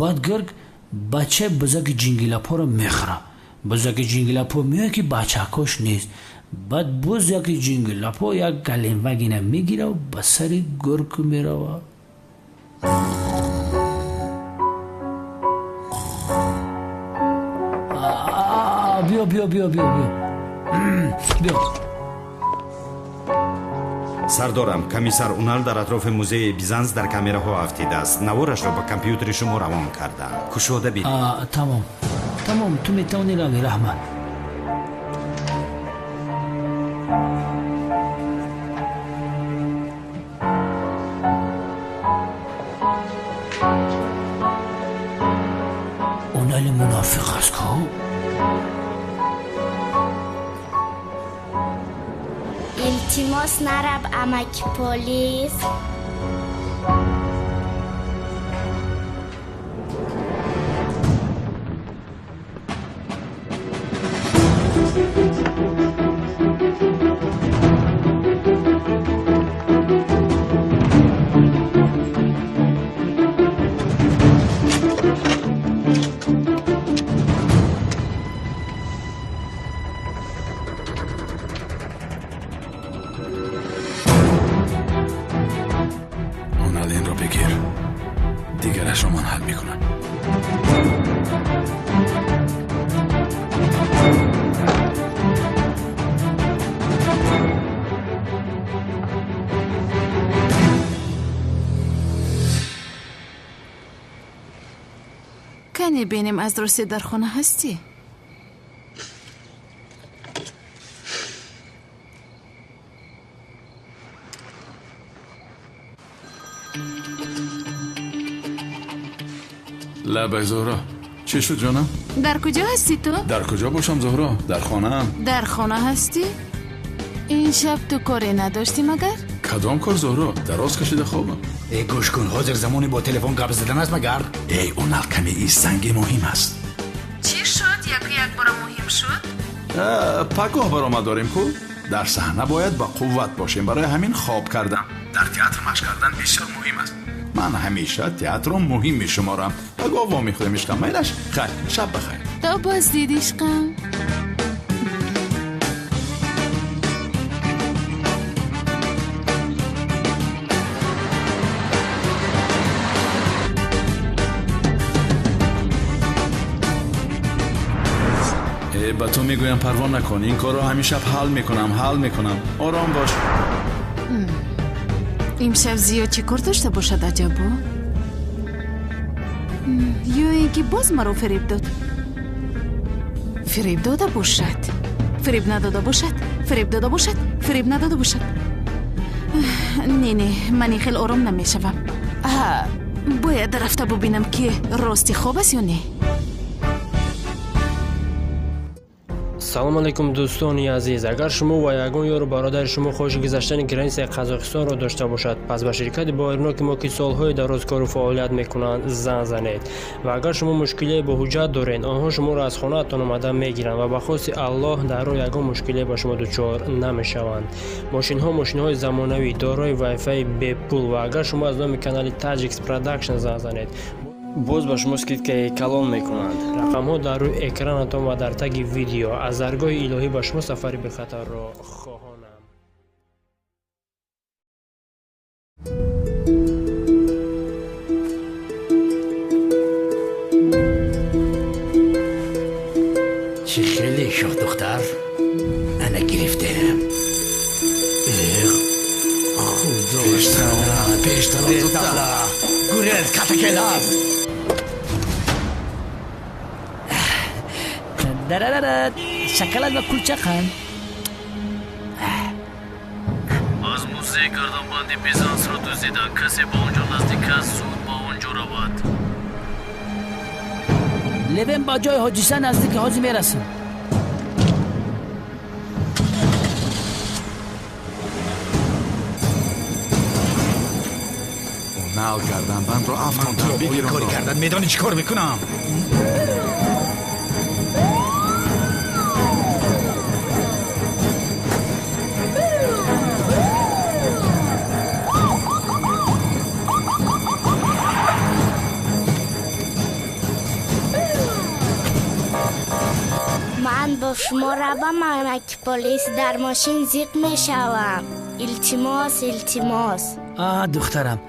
بعد گرگ بچه بزرگ جنگلاپا رو میخوره. بزرگ جنگلاپا میگه که بچه کش نیست. بعد بزرگ جنگلاپا یک گلنوگ اینه میگیره و به سر گرگ میره. بیا بیا بیا بیا بیا. سردارم، کمیسر اونال در اطراف موزه بیزانس در کامراها افتیده است. نوارش را با کامپیوتر شما روان کردم. کشوده بید. تمام تو میتونی روی. رحمت. اونال منافق است که التماس نرب امک پلیس. این را بگیر، دیگرش را من حل میکنم. کنی بینیم از درستی در خونه هستی؟ لبه زهرا، چی شد جانم؟ در کجا هستی تو؟ در کجا باشم زهرا؟ در خانه. در خانه هستی؟ این شب تو کاری نداشتی مگر؟ کدام کار زهرا؟ دراز کشیده خوابم. ای گوش کن، حاضر زمانی با تلفن گپ زدن است مگر؟ ای اون کمی این سنگ مهم است. چی شد؟ یک بار مهم شد؟ پگاه برآمد داریم کو؟ در صحنه باید با قوت باشیم. برای همین خواب کردم. در تئاتر مشق کردن بسیار مهم است. من همیشه تئاتر رو مهم میشمارم. پگاه وا میخوریم عشقم. میلش خیر، شب بخیر. تو باز دیدی عشقم؟ با تو میگویم پروا نکن. این کار رو همیشه حل میکنم. آرام باش. امشب زیاد چی کار داشته باشد عجبا؟ یا اینکه باز مرا فریب داد. فریب داده باشد، فریب نداده باشد، فریب داده باشد، فریب نداده باشد. نه من خیلی آرام نمیشوم. باید رفته ببینم که راستی خواب است یا نه. سلام علیکم دوستانی عزیز. اگر شما و یگان یار برادر شما خواهش گذشتن گرنس قزاقستان را داشته باشد، پس به شرکت بایرناک ما که سالهای دراز کار و فعالیت میکنند زنگ زنید. و اگر شما مشکلی با حجت دارین، آنها شما را از خانه تان آمده میگیرند و به خواست الله در راه یگان مشکلی با شما دچار نمیشوند. ماشین های زمانوی دارای وای فای بی پول. و اگر شما از نام کانال تاجیکس پروداکشن زنگ زنید، باز به شما اسکید که کلام میکنند. رقم ها در روی اکرانتان و در تگ ویدیو. از درگاه الهی به شما سفری به خطر را خواهانم. چی خیلی شد دختر. انا گرفتم. خدا پیش تلا گوریز کتکلاز. دررررد شکلت و کلچقن. از موزه گردن باندی بیزانس را دوزیدن. کسی با اونجا نزدیک است زود با اونجا رود. لبن با جای حاجیسه نزدیک حاجی میرسیم. اونال گردن بند رو افتاندم. بگیرم کاری کردن میدانی چی کار میکنم؟ با شما روم امک پلیس در ماشین زیق می شوم. التماس. دخترم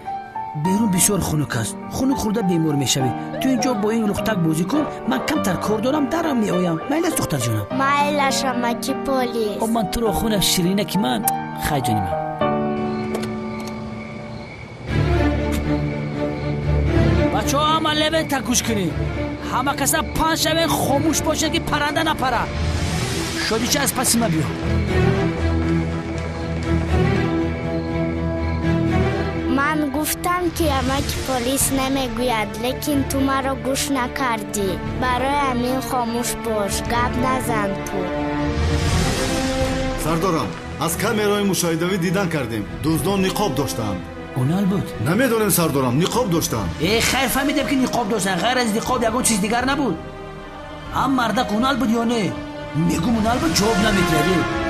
بیرون بسیار خنک است. خنک خورده بیمار میشوی. تو اینجا با این لختک بازی کن. من کمتر کار دارم درم میآیم. میل است دختر جانم؟ میلش امک پلیس. من تو رو خونه شیرینه که من خی جانی من. بچه ها همه لبه تکوش کنی. همه کسا پنج شوه خاموش باشه که پرنده نپره. شادی چه از پسی ما بیا. من گفتم که امک پلیس نمیگوید، لیکن تو مرا گوش نکردی. برای همین خاموش باش، گپ نزن تو. سردارم، از کامرای مشاهده‌ای دیدن کردیم. دزدان نقاب داشتند. اونال بود؟ نمیدونم سردارم، نقاب داشتن. خیر فهمیدم که نقاب داشتن. غیر از نقاب یگون چیز دیگر نبود. هم مردک اونال بود یا نه؟ میگم اونال بود، جواب نمیدادی.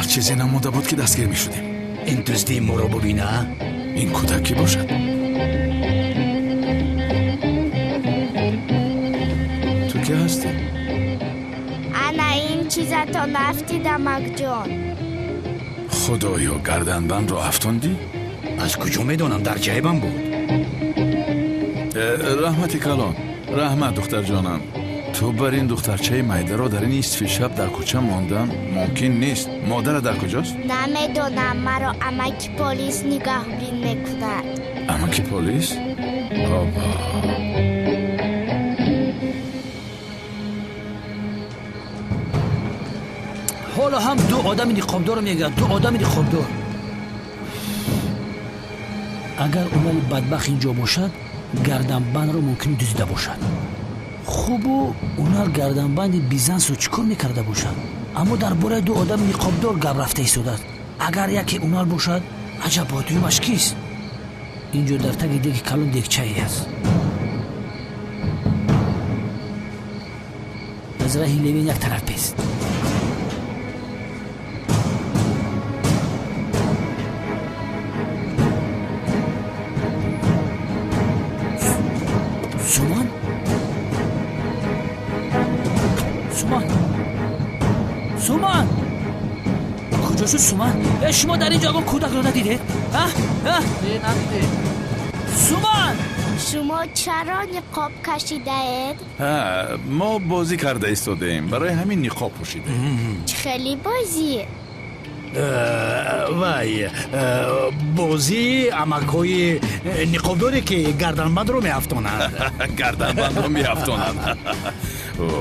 چیزی نمونده بود که دستگیر می شدیم. این دزدی ما رو ببینه. این کودک کی باشد؟ تو کی هستی؟ انا این چیزا تو نفتیدم امک جان. خدایا گردنبند رو افتوندی؟ از کجا میدونم؟ در جیبم بود. رحمتی کلان. رحمت دختر جانم، تو بر این دخترچه میده را در این ایستفی شب در کوچه ماندن ممکن نیست. مادر در کجاست؟ نمیدونم، مرا امک پلیس نگهبین میکند. امک پلیس؟ بابا حالا هم دو آدم نقابدار میگن. دو آدم نقابدار. اگر اونال بدبخت اینجا باشد گردنبند رو ممکن دزدیده باشد. خوبو اونال گردنبند بیزنس رو چیکار میکرده باشد. اما درباره دو آدم نقابدار گپ رفته ایستاده. اگر یکی اونال باشد عجب بادویمش کیست؟ اینجا در تگ دیگه کلان دیگچه‌ای است. از راه لیوین یک طرف پیست. سومان کجاشو سومان؟ شما در اینجا اگه کودک رو ندیدید؟ ندیدید. سومان شما چرا نقاب کشیده اید؟ ما بازی کرده ایستادیم، برای همین نقاب پوشیده. خیلی بازی؟ وای بازی امکای نقاب داری که گردنبند رو میافتونند. گردنبند رو میافتونند.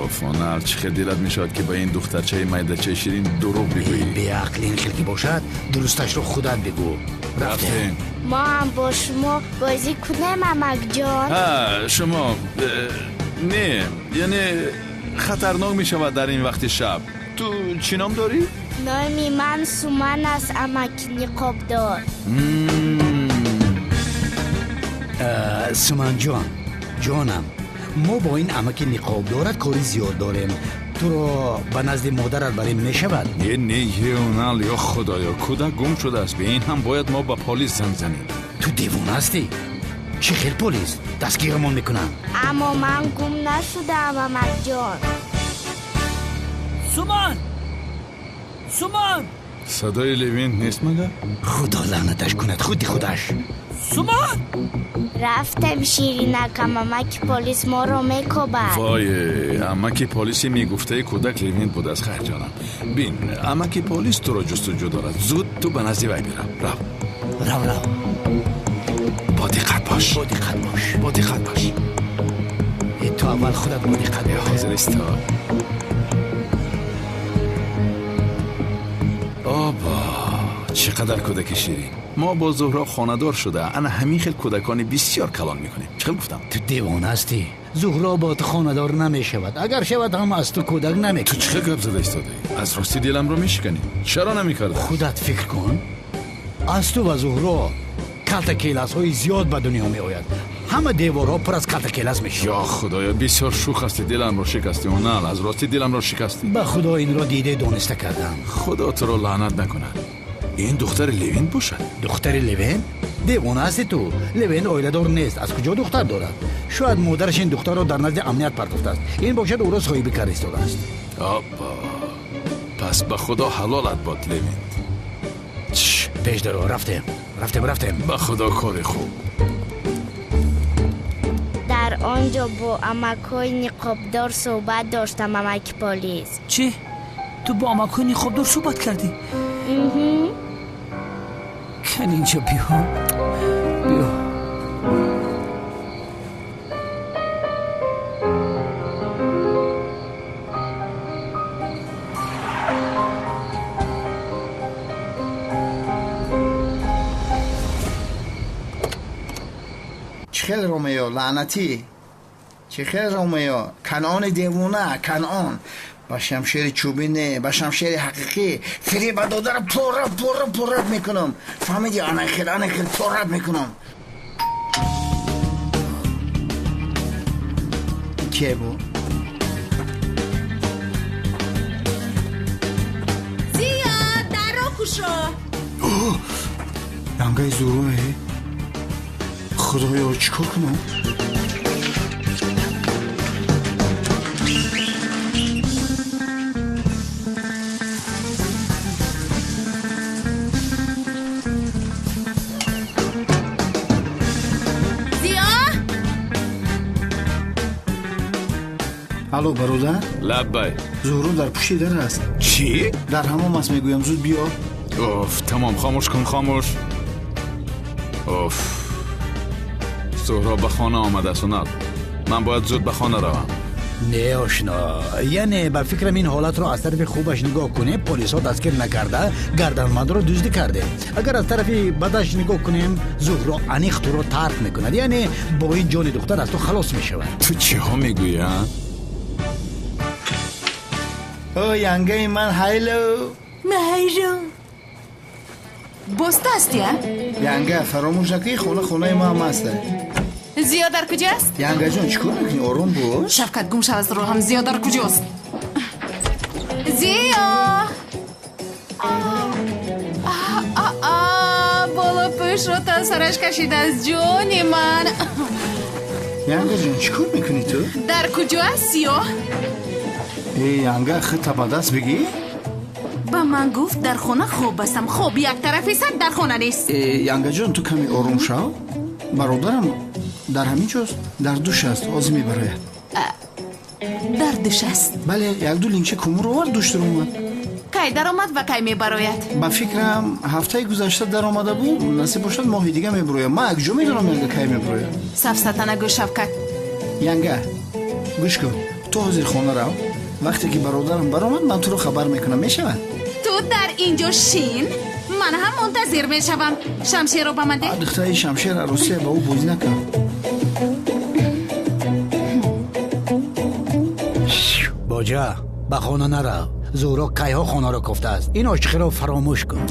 فونال چه دلت میشد که با این دخترچه میدهچه شیرین دروغ بگویی؟ بی عقل این خیلی باشد درستش رو خودت بگو. رفتیم. ما هم با شما بازی کنیم امک جان. شما نه، یعنی خطرناک میشود در این وقت شب. تو چی نام داری؟ نامی من سومن است امک نقاب دار. سومن جانم ما با این امک نقاب دارد کاری زیاد داریم. تو رو به نزد مادرت بریم میشود؟ یه اونال یا خدایا کودک گم شده است. به این هم باید ما با پلیس زنگ زنیم. تو دیوانه هستی؟ چه خیلی پلیس دستگیرمون میکنن. اما من گم نشدم امک جان. سومان صدای لیوین نیست مگه؟ خدا لعنتش کند خودش. سومان رفتم شیرینکم امک پلیس ما رو میکوبد. وای امک پلیسی میگفته کودک لیوین بود از خیر جانم. بین امک پلیس تو رو جستجو دارد. زود تو به نزد وی برو. رو با دقت باش. تو اول خودت با دقت باش. حاضر است. چقدر کودک شیرین. ما با زهرا خانه‌دار شده انا همین خیل کودکان بسیار کلان میکنیم. چقدر گفتم تو دیوانه هستی. زهرا با تو خانه‌دار نمیشود. اگر شود هم از تو کودک تو نمیکنه. چقدر گپ زده ایستادی؟ از راستی دلم رو میشکنی. چرا نمیکردی؟ خودت فکر کن. از تو و زهرا کلت کیلاس های زیاد به دنیا می آید. همه دیوارها پر از کلت کیلاس میشه. یا خدایا بسیار شوخ هستی. دلم رو شکستی. اونال از راستی دلم رو شکستی. به خدا این را دیده دانسته کردم. خدا تو رو لعنت نکنه. این دختر لوین باشد. دختر لوین؟ دیوانه هستی تو. لوین اویله دار نیست. از کجا دختر دارد؟ شاید مادرش این دختر را در نزد امنیت پرداخته است. این باشد او را صاحب کار ایستاده است. آبا پس به خدا حلالت باد لوین. پیش درو رفتیم. به خدا کار خوب. در آنجا با امکای نقابدار صحبت داشتم. امک پلیس. چی؟ تو با امکای نقابدار صحبت کردی؟ کن اینجا بیا. چخیل رومیو لعنتی چخیل رومیو کنعان دیوونه کنعان با شمشیر چوبینه با شمشیر حقیقی فریب دادر پرت میکنم. فهمیدی؟ انخیل پرت میکنم. که بود؟ زیاد در رو کشو. یانگای زوروه خدایا چیکار کنم؟ الو برادر؟ لبای زهرا در پشت در است. چی؟ در حمام است میگویم زود بیا. اوف تمام خاموش کن خاموش. اوف زهرا به خانه آمده سونال. من باید زود به خانه روم. نه آشنا، یعنی به فکرم این حالت رو از طرف خوبش نگاه کنه. پلیس ها دستگیر نکرده، گردنبند رو دزدی کرده. اگر از طرف بدش نگاه کنیم زهرا انیخ تو رو ترک میکند. یعنی با این جان دختر از تو خلاص میشود. تو چی ها میگویی ها؟ او ینگه من هایلو بسته هستی ها؟ ینگه فراموش نکنی خونه ما هم هسته. زیاد در کجاست؟ ینگه جان چیکار میکنی؟ آروم باش. شفقت گم شو از رو هم. زیاد در کجاست؟ زیا بالا پیش رو تا سرش کشید از جونی من. ینگه جان چیکار میکنی تو؟ در کجا هستی ها؟ ینگه خط به دست بگی؟ با من گفت در خونه خوب بستم. خوب یک طرفی صد در خونه نیست. ینگه جان تو کمی آروم شو. برادرم در همین جاست. در دوش است. آزی میبره. در دوش است؟ بله یک دو لینچه کمور آورد دوش در اومد. کی در آمد و کی میبراید؟ با فکرم هفته گذشته در آمده بود. نصیب باشد ماه دیگه میبروید. ما یک جو میدونم ینگه کی میبروید. سفسطه نگو شفقت. ینگه گوش کن. تو حاضر خانه رو. وقتی که برادرم برآمد من تو رو خبر میکنم. میشود؟ تو در اینجا شین، من هم منتظر میشوم. شمشیر رو به من ده. دختر شمشیر عروسی با او بازی نکن. باجا به خانه نرو. زهرا کیها خانه رو کفته است. این عاشقی رو فراموش کن.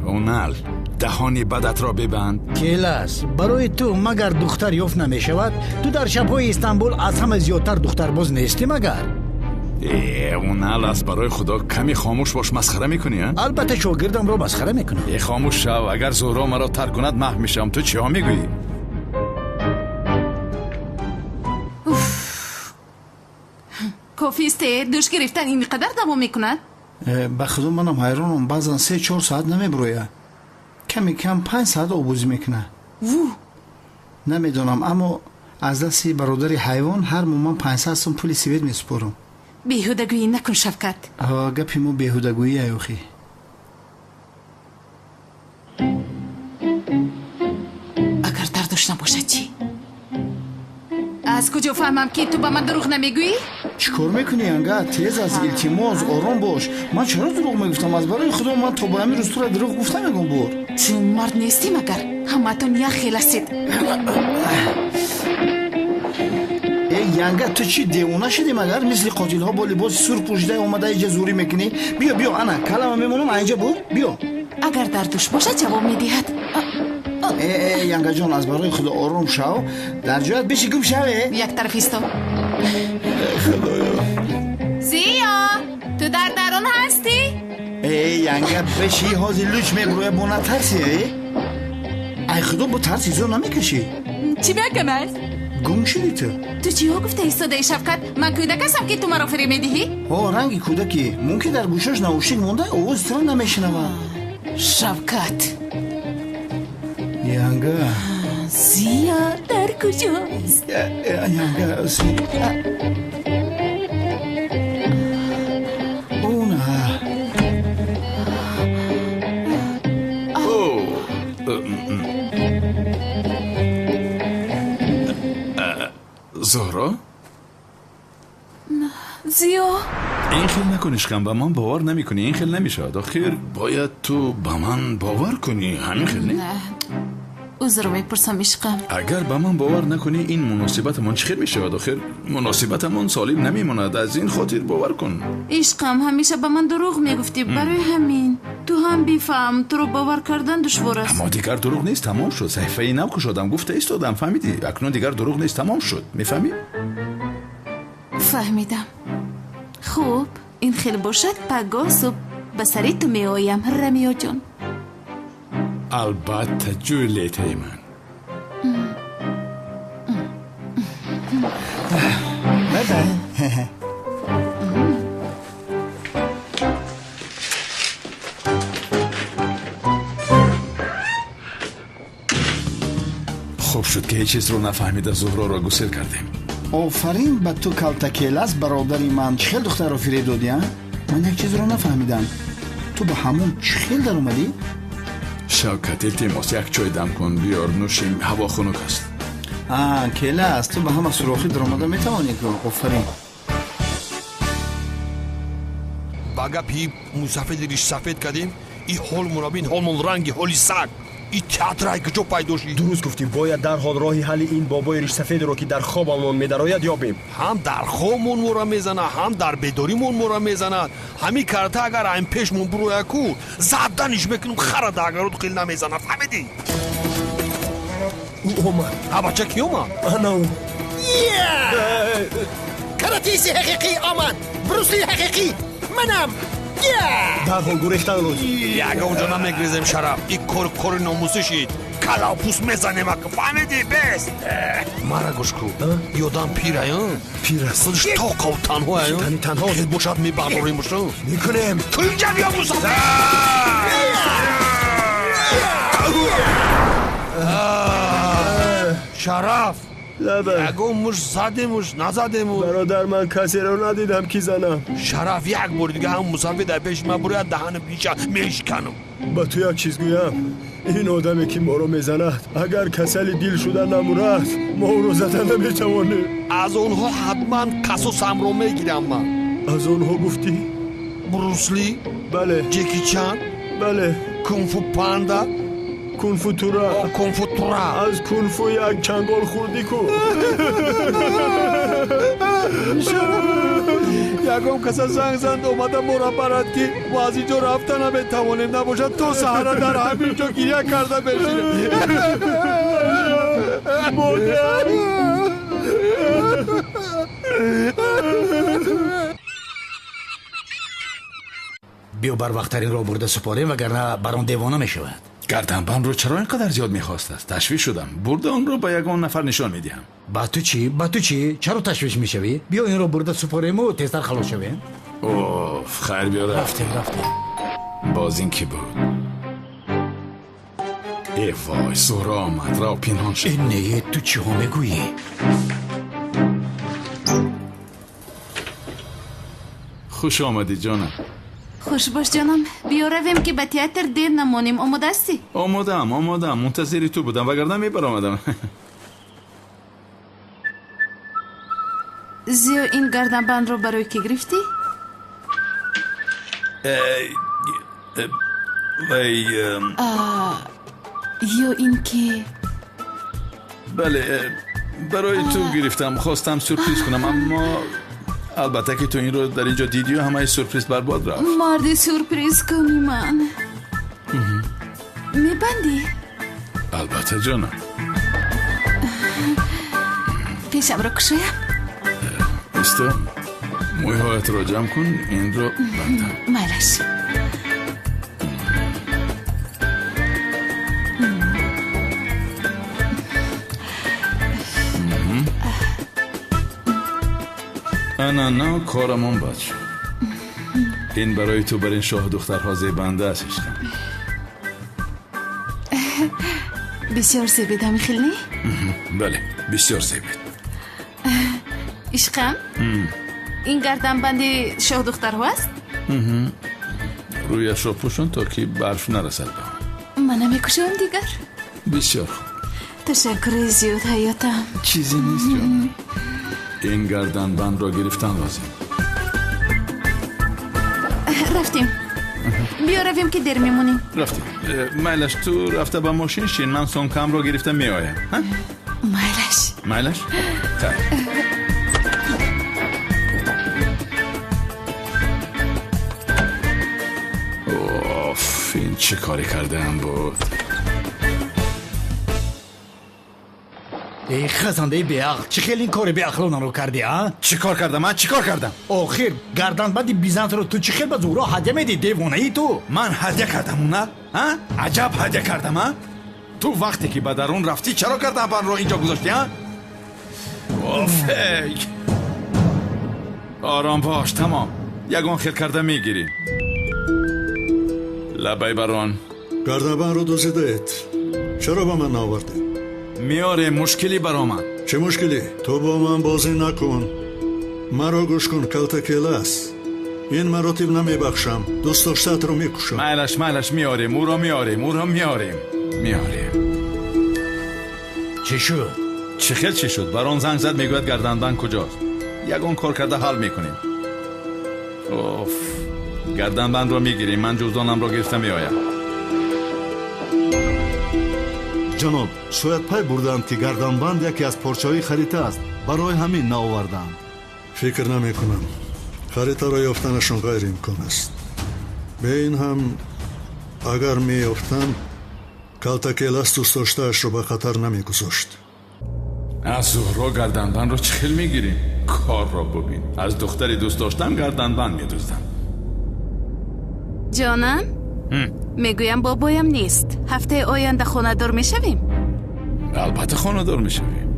اونال دهانی بدت را ببند. کیلاس برای تو مگر دختر یافت نمی شود؟ تو در شبهای استانبول از همه زیادتر دختر باز نیستی مگر؟ اونال است برای خدا کمی خاموش باش. مسخره میکنی ها؟ البته شاگردم رو مسخره میکنم. خاموش شو. اگر زهرا مرا ترک کند محو میشم. تو چی ها میگویی؟ کافی است دوش گرفتن اینقدر دوام میکند؟ به خدا منم حیرانم. بعضا 3-4 ساعت نمیبروید. کمی کم 5 ساعت آبوزی میکنه. نمیدونم اما از دستی برادر حیوان هر مومن 500 سوم پول سوئد میسپارم. بیهودگویی نکن شفقت. گپی مو بیهودگویی ایوخی. اگر دردش نباشه چی؟ از کجا فهمم که تو با من دروغ نمیگویی؟ چیکار میکنی انگا؟ تیز از التماس آرام باش. من چرا دروغ میگفتم؟ از برای خدا من تا با همین روز تو را دروغ گفتم میگم بور. تو مرد نیستی مگر؟ همتون یخیل هستید. ای ینگا تو چی دیوانه شدی مگر؟ مثل قاتل ها با لباس سرخ پوشیده اومده اینجا زوری میکنی؟ بیا انا کلمه میمونم اینجا بور. بیا. اگر دردش باشه جواب میدهد. ای ینگا جان از برای خدا آرام شو. در جایت بشی گم شوه. یک طرف ایستو. خدایا. زیا تو در درون هستی؟ ای ینگا بشی هازی لوچ میبروی بونا ترسی ای خدا با ترسی زور نمیکشی. چی بکنم؟ گم شدی تو چی ها گفته ایستاده ای شفقت؟ من کودک هستم که تو مرا فریب میدهی؟ رنگی کودکی ممکن در گوشش نوشید مونده آواز تو را نمیشنوه. شفقت ینگا زیا در کجاست؟ ینگا زهرا؟ زیا این خیل نکنیش کم به من باور نمی کنی. این خیل نمیشه آخر باید تو به من باور کنی. همین خیل نه؟ عذر میپرسم عشقم. اگر به من باور نکنی این مناسبت من چه خیر میشه آخر مناسبت من سالم نمیموند. از این خاطر باور کن. عشقم همیشه به من دروغ میگفتی برای همین تو هم بیفهم تو رو باور کردن دشوار است. اما دیگر دروغ نیست تمام شد. صحیفه ای نو کشادم گفته ایستادم فهمیدی. اکنون دیگر دروغ نیست تمام شد. میفهمی؟ فهمیدم. خوب این خیلی باشد پگاه صبح به سری تو می آیم رمیا جان. البته جولیته من. خوب شد که هیچ چیز رو نفهمیده زهرا را گسل کردیم. آفرین به تو کلتکیلس برادری من. چخیل دختر رو فریب دادی ها؟ من یک چیز رو نفهمیدم. تو به همون چخیل در اومدی؟ شوکت التماس یک چای دم کن بیار نوشیم هوا خنک است. کیلس تو به همه سراخی در اومده میتوانی که. آفرین. باگا پی مسافر ریش سفید کردیم. این حال مرابین حال رنگی حالی سگ. این تئاتر کجا پیدا شد؟ درست گفتی. باید در حال راهی حل این بابای ریش سفید رو که در خوابمون میدراید یابیم. هم در خوابمون مورا میزنه هم در بیداریمون مورا میزنه. همین کارتا اگر این پیشمون بروی کو زدنش میکنم خرد اگر رو خیلی نمیزنه. فهمیدی؟ او اومد. بچه کی اومد؟ انا او. کراتیسی حقیقی آمد. بروسلی حقیقی منم. در حال گریختن روز. یک اونجا نمیگریزم شرف. این کور ناموسی شید. کلاپوس میزنیم اگه فهمیدی بست. مرا گوش کن. یادم پیره یا؟ پیر است. خودش تاقه و تنها یا؟ تنها. خیلی باشد میبرداریم باشه. میکنیم. تو اینجا بیا موسافر. شرف یکو مش زدیمش نزدیمش. برادر من کسی رو ندیدم کی زنم. شرف یک بار دیگه هم مسافر در پیش من باید دهن پیشه میشکنم. با تو یک چیز گویم. این آدمی که ما رو میزند اگر کسل دیل شده نمورد ما او رو زدن نمیتوانیم. از اونها حتما کسوسم رو میگیرم من. از اونها گفتی؟ بروسلی؟ بله. جکی چان؟ بله. کنفو پاندا؟ کنفو تورا. کنفو تورا. از کنفو یک چنگال خوردی کو. یکم کسا زنگ زند اومده مرا برد که ما از اینجا رفتن نمیتوانیم نباشد تو سهره در همینجا گریه کرده بشینه. مادر بیا بر وقتترین را برده سپاریم وگرنه بران دیوانه می شود. گردنبند رو چرا اینقدر زیاد میخواست است؟ تشویش شدم. برده اون رو به یگان نفر نشان میدیم. با تو چی؟ چرا تشویش میشوی؟ بیا این رو برده سپاریم و تیزتر خلاص شویم. اوف خیر بیا رفتیم. باز این کی بود؟ ای وای زهرا آمد را پینهان شد. این نیه تو چی ها میگویی؟ خوش آمدی جانم. خوش باش جانم. بیا رویم که به تئاتر دیر نمانیم. آماده هستی؟ آمادم منتظری تو بودم وگرنه میبرآمدم. زیو این گردنبند رو برای کی گرفتی؟ یا این که بله برای تو گرفتم، خواستم سورپریز کنم، اما البته که تو این رو در اینجا دیدی و همه سورپریز برباد رفت. مردی سورپریز کنی من میبندی؟ البته جانم. پیشم رو کشایم؟ ایستا مویهایت رو جمع کن، این رو بندم. مالش نه کارمون بچه. این برای تو، برای شاه دخترها زیبنده است عشقم. بسیار زیبید همی خیلی؟ بله بسیار زیبید عشقم. این گردنبند شاه دخترها است؟ رویش رو پوشون تا که برف نرسد به من نمیکشم دیگر. بسیار خوب. تشکر زیاد حیاتم. چیزی نیست جان. این گردنبند را گرفتن لازم. رفتیم. بیا رویم که دیر میمونیم. رفتیم. میلش تو رفته با ماشین شین، من سونکم را گرفته میآیم. میلش تا اوف، این چه کاری کردم بود؟ ای خزنده بیعقل، چه خیلی این کار بیعقلانه رو کردی ها؟ چی کار کردم من؟ چی کار کردم؟ آخر گردنبند بیزنس رو تو چه خیلی به زورا هدیه میدی؟ دیوانه ای تو؟ من هدیه کردم اونه؟ عجب هدیه کردم ها؟ تو وقتی که به درون رفتی چرا گردنبند رو اینجا گذاشتی ها؟ اوف آرام باش، تمام. یگان خیل کرده میگیری. لبای بران. گردنبند رو دزدیدید. چرا با من نآوردی؟ میاره مشکلی برا من. چه مشکلی؟ تو با من بازی نکن. مرا گوش کن، کلتکیل است. این مراتب نمیبخشم. دوست داشتت رو میکشم. میلش میاریم، او را میاریم. چی شد؟ چه خیل چی شد؟ بران زنگ زد میگوید گردنبند کجاست. یگان کار کرده حل میکنیم. اوف، گردنبند رو میگیریم، من جزدانم رو گرفته میآیم. جناب، شاید پای بردند که گردنبند یکی از پارچه‌های خریطه است. برای همین نآوردند. فکر نمی کنم. خریطه را یافتنشون غیر امکان است. به این هم اگر می یافتند کلتکیل است، دوست داشته‌اش رو به خطر نمی گذاشت. از زهرا گردنبند رو چه خیل میگیریم؟ کار را ببین. از دختری دوست داشتم گردنبند میدوزدم. جانم؟ میگویم بابایم نیست. هفته آینده خانه دار میشویم؟ البته خانه دار میشویم.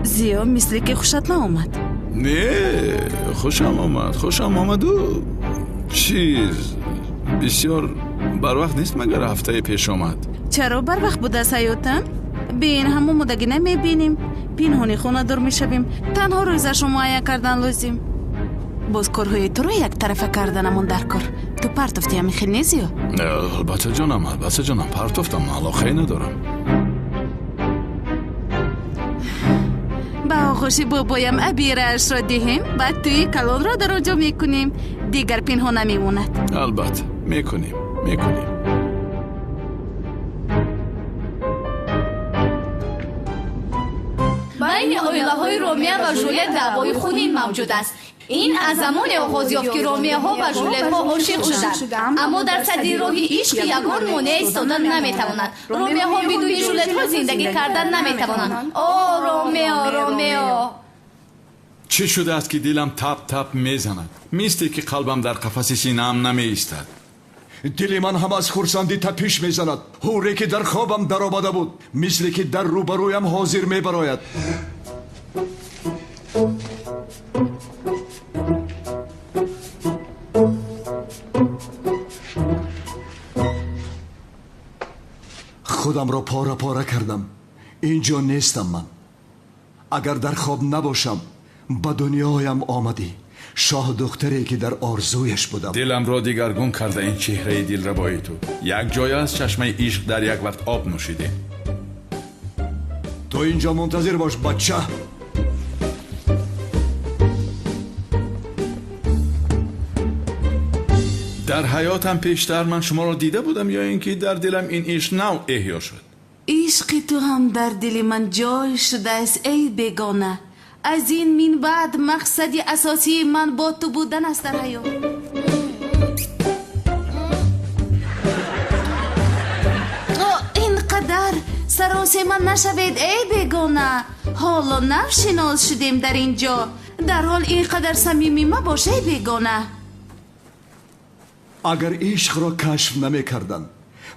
زیاد مثل که خوشت نآمد. نه خوشم آمد و چیز بسیار بر وقت نیست، مگر هفته پیش آمد. چرا بر وقت بود از حیاتم؟ بین همون مدگی نمیبینیم، پینهانی خانه دار میشویم. تنها رویزش رو معاینه کردن لازم. باز کارهای تو رو یک طرفه کردنمون در کار. تو پرتفتی همی خیلی نیزی؟ البته جانم پرتفتم، علاقه ندارم. با آخوشی بابایم ابیرش را دهیم، بعد توی کلان را در آنجا میکنیم. دیگر پینها نمیموند. البته میکنیم. بین آیله‌های رومیه و ژولیت دعوای خونی موجود است. این از زمان آغاز یافت که رومیه ها و ژولیت ها عاشق شدند، اما در صدی راهی عشق یگان مانع ایستادن نمیتوانند. رومیه ها بدون ژولیت ها زندگی کردن نمیتوانند. رومیه چه شده است که دلم تپ میزند؟ میسته که قلبم در قفس سینه‌ام نمیایستد. دل من هم از خرسندی تپش میزند. حوری که در خوابم در آمده بود مثل که در روبرویم حاضر میبراید. خودم را پاره کردم. اینجا نیستم من. اگر در خواب نباشم به دنیایم آمدی، شاه دختری که در آرزویش بودم. دلم را دیگرگون کرده این چهره دلربای تو. یک جای از چشمه عشق در یک وقت آب نوشیده. تو اینجا منتظر باش بچه. در حیاتم پیشتر من شما را دیده بودم یا اینکه در دلم این عشق نو احیا شد؟ عشق تو هم در دل من جای شده است ای بیگانه. از این من بعد مقصد اساسی من با تو بودن است در حیات. اینقدر سراسه من نشوید ای بیگانه. حالا نشناس شدیم در اینجا، در حال اینقدر صمیمی ما باشه ای بیگانه. اگر عشق را کشف نمی کردم،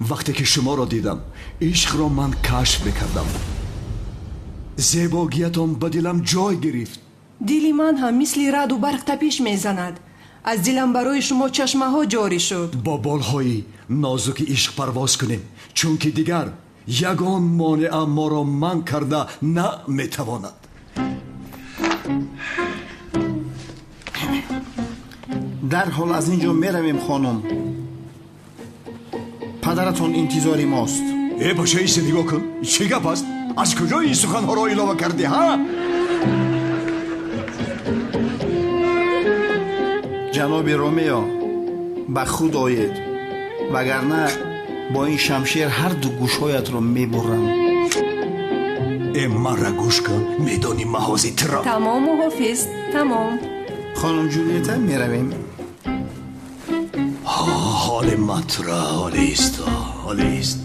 وقتی که شما را دیدم عشق را من کشف میکردم. زیباگیتان به دلم جای گرفت. دلی من هم مثل رعد و برق تپش میزند. از دلم برای شما چشمه ها جاری شد. با بالهای نازک عشق پرواز کنیم، چون که دیگر یگان مانع ما را من کرده نمیتواند. در حال از اینجا میرویم خانم. پدرتون انتظاری ماست. ای باشه ایسه نگاه کن، چی گپ است؟ از کجا این سخنها را علاوه کردی ها؟ جناب رومیو به خود آید، وگرنه با این شمشیر هر دو گوشهایت را میبرم. ای من را گوش کن، میدانی محاضی ترا. تمام محافظ، تمام. خانم جولیتا میرویم. حال مطرح حالی است، حالی است.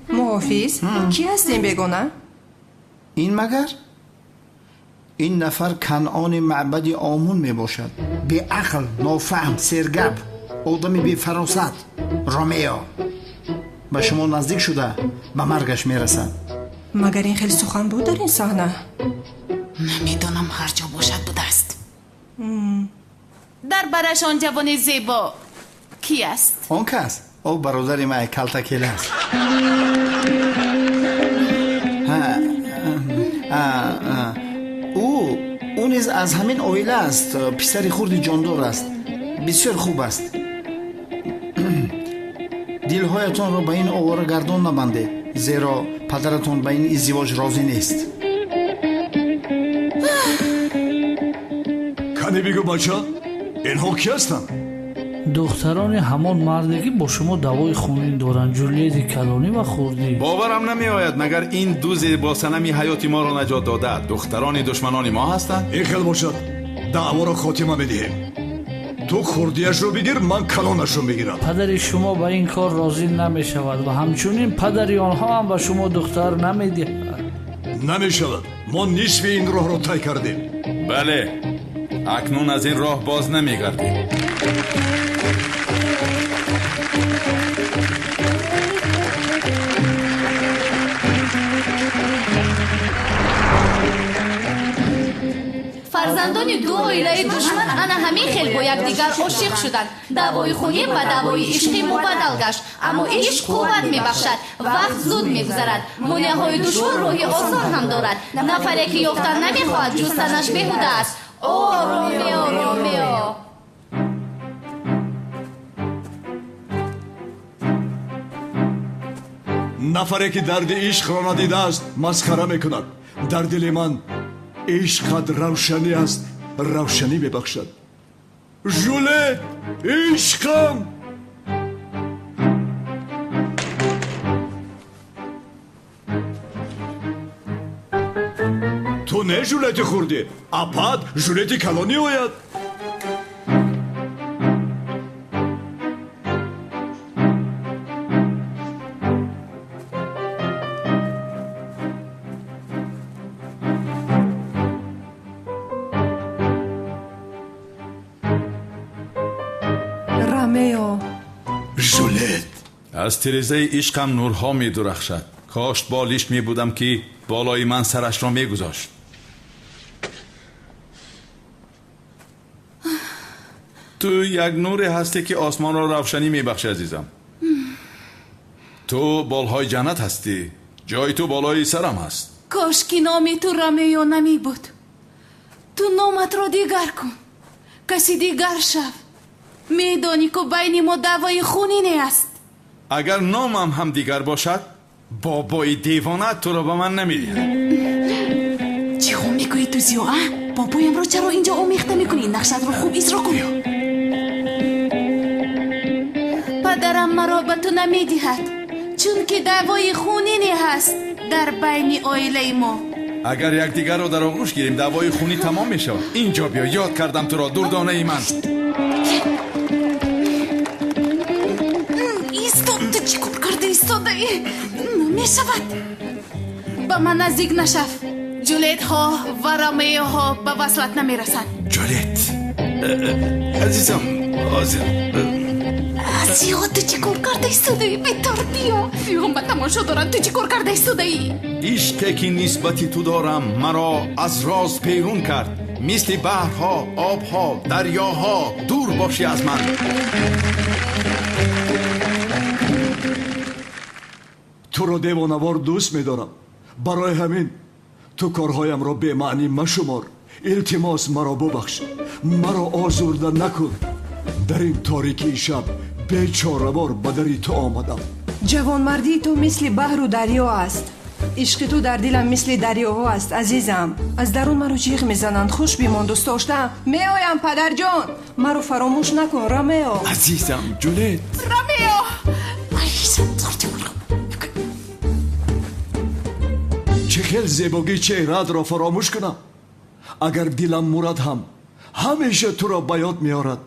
محافظ کی هستیم بیگانه؟ این مگر؟ این نفر کنعان معبد آمون می باشد. بی عقل، نافهم، سرگپ، آدمی بی فراست. رومیو به شما نزدیک شده به مرگش می رسد. مگر این خیلی سخن بود در این صحنه؟ نمیدانم هر جا باشد بوده است. در برش آن جوان زیبا کی است؟ آن کس؟ او برادر ما کلتکیل است. او نیز از همین عائله است. پسر خرد جاندار است. بسیار خوب است. دلهایتان را به این آواره گردان نبندید، زیرا پدرتان به این ازدواج راضی نیست. کنی بگو بچه اینها کی هستند؟ دختران همان مردی که با شما دوای خونین دارند، جولیت کلانی و خوردی. باورم نمی آید مگر این دو زیبا صنمی حیاتی ما را نجات داده دختران دشمنان ما هستند؟ این خیلی باشد، دعوا را خاتمه میدهیم. تو خوردیش رو بگیر، من کلانش رو بگیرم. پدر شما به این کار راضی نمی شود و همچنین پدری آنها هم به شما دختر نمی دهد. نمی شود، ما نصف این راه را طی کردیم. بله، اکنون از این راه باز نمی گردیم. فرزندان دو عائله دشمن انا همین خیل با یکدیگر عاشق شدند. دعوای خونی به دعوای عشقی مبدل گشت، اما عشق قوت میبخشد، وقت زود میگذرد. مانعهای دشوار راهی آسان هم دارد. نفری که یافتن نمیخواهد جستنش بیهوده است. او رومیو. نفری که درد عشق را ندیده است مسخره میکند. در دل من عشق قد روشنی است، روشنی ببخشد. ژولیت عشقم. تو نه ژولیت خوردی، اپاد ژولیت کلانی آید. از تیرزه عشقم نورها می درخشد. کاش بالیش می بودم که بالای من سرش را می گذاشت. تو یک نور هستی که آسمان را روشنی می بخشی عزیزم. تو بالهای جنت هستی. جای تو بالای سرم هست. کاش که نامی تو رومیو نمی بود. تو نامت را دیگر کن، کسی دیگر شو. میدانی که بین ما دعوای خونینی است. اگر نامم هم دیگر باشد، بابای دیوانه تو را به من نمیدهد. چی خون میگویی تو روزیو بابایم رو چرا اینجا آمیخته میکنی؟ نقشت رو خوب اجرا کن. پدرم مرا به تو نمیدهد چون که دعوای خونینی هست در بین عائله ما. اگر یکدیگر رو در آغوش گیریم دعوای خونی تمام میشه. اینجا بیا، یاد کردم تو را، دردانه ای من. ایستاد، تو چی کار کرده ایستاده ای؟ میشود به من نزدیک نشو. جولیت ها و رومیو ها به وصلت نمیرسند. جولیت عزیزم، آسیا، تو چی کار کرده ایستاده ای؟ بیتر بیا به تماشا دارن. تو چی کار کرده ایستاده ای؟ عشقی که نسبتی تو دارم مرا از راز پیرون کرد. مثل بحرها، آبها، دریاها دور باشی از من. تو رو دیوانوار دوست می‌دارم. برای همین تو کارهایم را به معنی مشمار. التماس مرا ببخش، مرا آزرده نکن. در این تاریکی شب بیچاره‌وار به دری تو آمدم. جوانمردی تو مثل بحر و دریا است. عشق تو در دلم مثل دریاها است عزیزم. از درون مرا جیغ میزنند. خوش بیمان دوست داشتم. میآیم پدر جان، مرا فراموش نکن رومیو. عزیزم جولیت. رومیو چه خیل زیبایی چهره‌ات را فراموش کنم؟ اگر دلم مراد هم همیشه تو را به یاد میارد.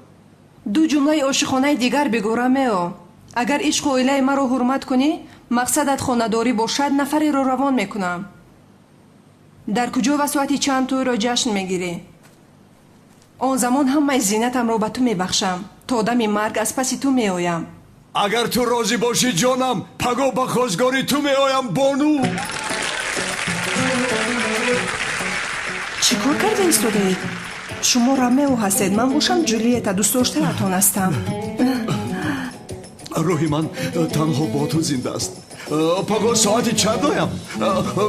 دو جمله عاشقانه دیگر بگو رومیو. اگر عشق و عائله مرا حرمت کنی، مقصدت خانه‌داری باشد، نفری را روان میکنم. در کجا و ساعتی چند توی را جشن میگیری؟ آن زمان همه زینتم را به تو میبخشم. تا دم مرگ از پس تو میآیم. اگر تو راضی باشی جانم، پگاه به خواستگاری تو میآیم بانو. چی کار کرده ایستاده اید؟ شما رومیو هستید، من باشم جولیت، دوست داشته‌تان هستم. روحی من تنها با تو زنده است. پگاه ساعتی چند آیم؟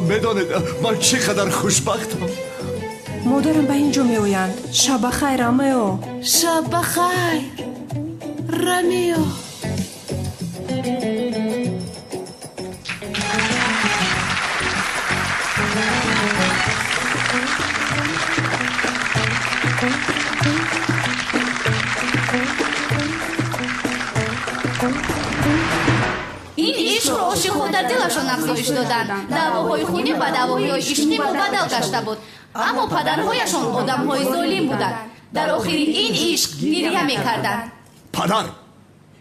میدانید من چقدر خوشبختم. مادرم به اینجا میآیند. شب بخیر رومیو. شب بخیر رومیو. این عشق رو عاشق‌ها در دلشان افزایش دادند. دعواهای خونی به دعواهای عشقی مبدل گشته بود. اما پدرهایشان آدم‌های ظالم بودند. در آخر این عشق گریه می‌کردند. پدر،